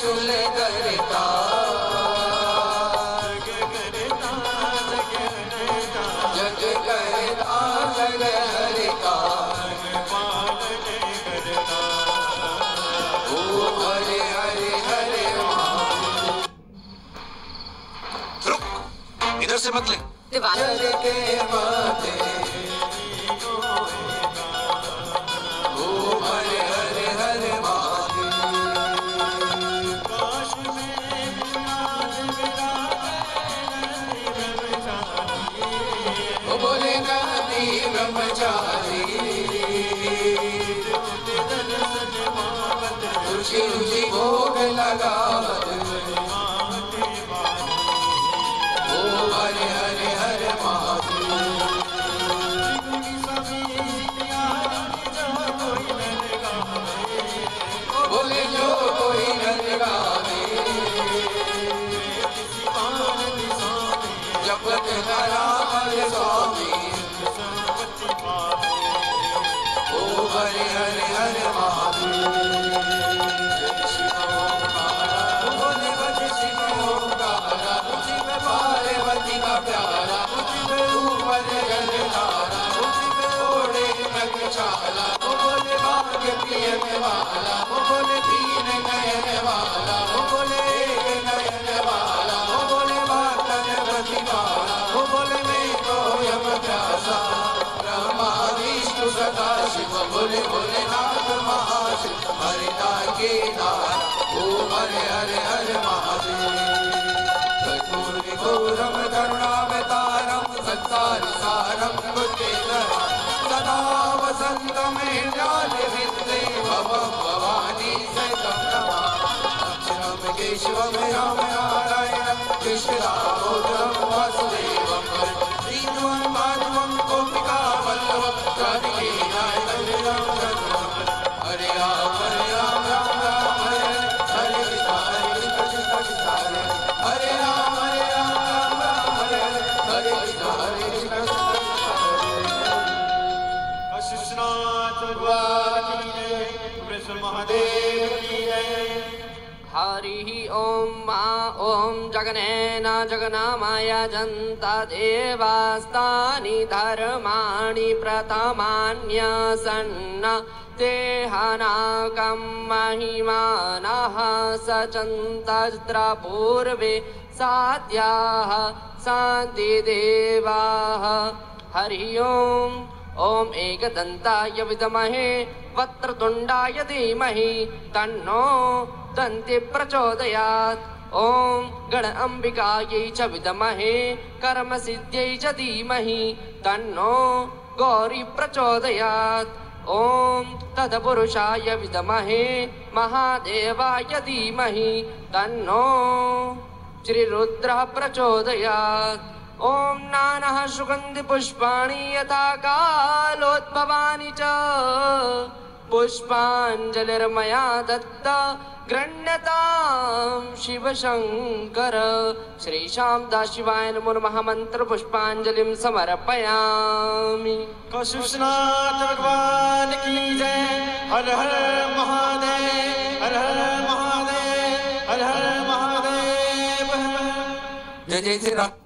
त्रिशूल करता जग करता जग हरता ओ हरे हरे हरे रुक, इधर से मत ले। जग के माते ओ हरे हरे हरे बोले गांधी ब्रह्मचारी रुचि रुचि भोग लगावत ओ हरे हरे हरे बोले जो कोई नर गावे जपत नारायण स्वामी ओ हरे हरे हरे बोले भज शिव ओंकारा उसी में पार्वती का प्यारा उसी में ऊपर गंधारा उसी में ओढ़े नगछाला ओ बोले भाग्य प्रिय में वाला ओ बोले तीन नयन वाला ओ बोले एक नयन वाला ओ बोले बातन प्रतिवाला ओ बोले मैं तो यम प्यासा ब्रह्मा विष्णु सदा शिव बोले बोले नाथ महाशिव हरिता के नारा ओ हरे हरे हरे महादेव कर्पूरी गौरम करुणावतारम संसार सारम बुद्धिधरम सदा वसंतम हृदय विद्ये भवं भवानी सहितं नमामि अक्षरं केशवं राम नारायणं कृष्ण दामोदरं वासुदेवं श्रीधुवं माधवं गोपिका वल्लभं राधिके नायकं हरे राम राम राम हरे हरे कृष्ण कृष्ण हरे राम राम हरे हरे कृष्ण कृष्णाथ भगवान की जय, कृष्ण महादेव की जय। हरि ओम मा ओम जगनेन जगनामाय जन्ता देवास्तानि धर्माणि प्रथमान्यसन्न तेहनाकं महिमानः सचन्तस्त्र पूर्वे साध्याः शान्तिदेवाः हरि ओम ओम एकदन्ताय विद्महे वक्रतुण्डाय धीमहि तन्नो दन्ति प्रचोदयात् ओम गण अंबिकायै च विद्महे कर्मसिद्ध्यै च धीमहि तन्नो गौरी प्रचोदयात् ओम तत्पुरुषाय विद्महे महादेवाय धीमहि तन्नो श्रीरुद्रः प्रचोदयात् ओम नानः सुगंधि पुष्पाणि यथा कालोद्भवानि च पुष्पाञ्जलिर्मया दत्त गृह्णतां शिव शंकर श्री शामदाशिवाय नमो नमः मंत्र पुष्पांजलिं समर्पयामि। कृष्णनाथ भगवान की जय। हर हर महादेव, हर हर महादेव, हर हर महादेव। जय जय श्री राम।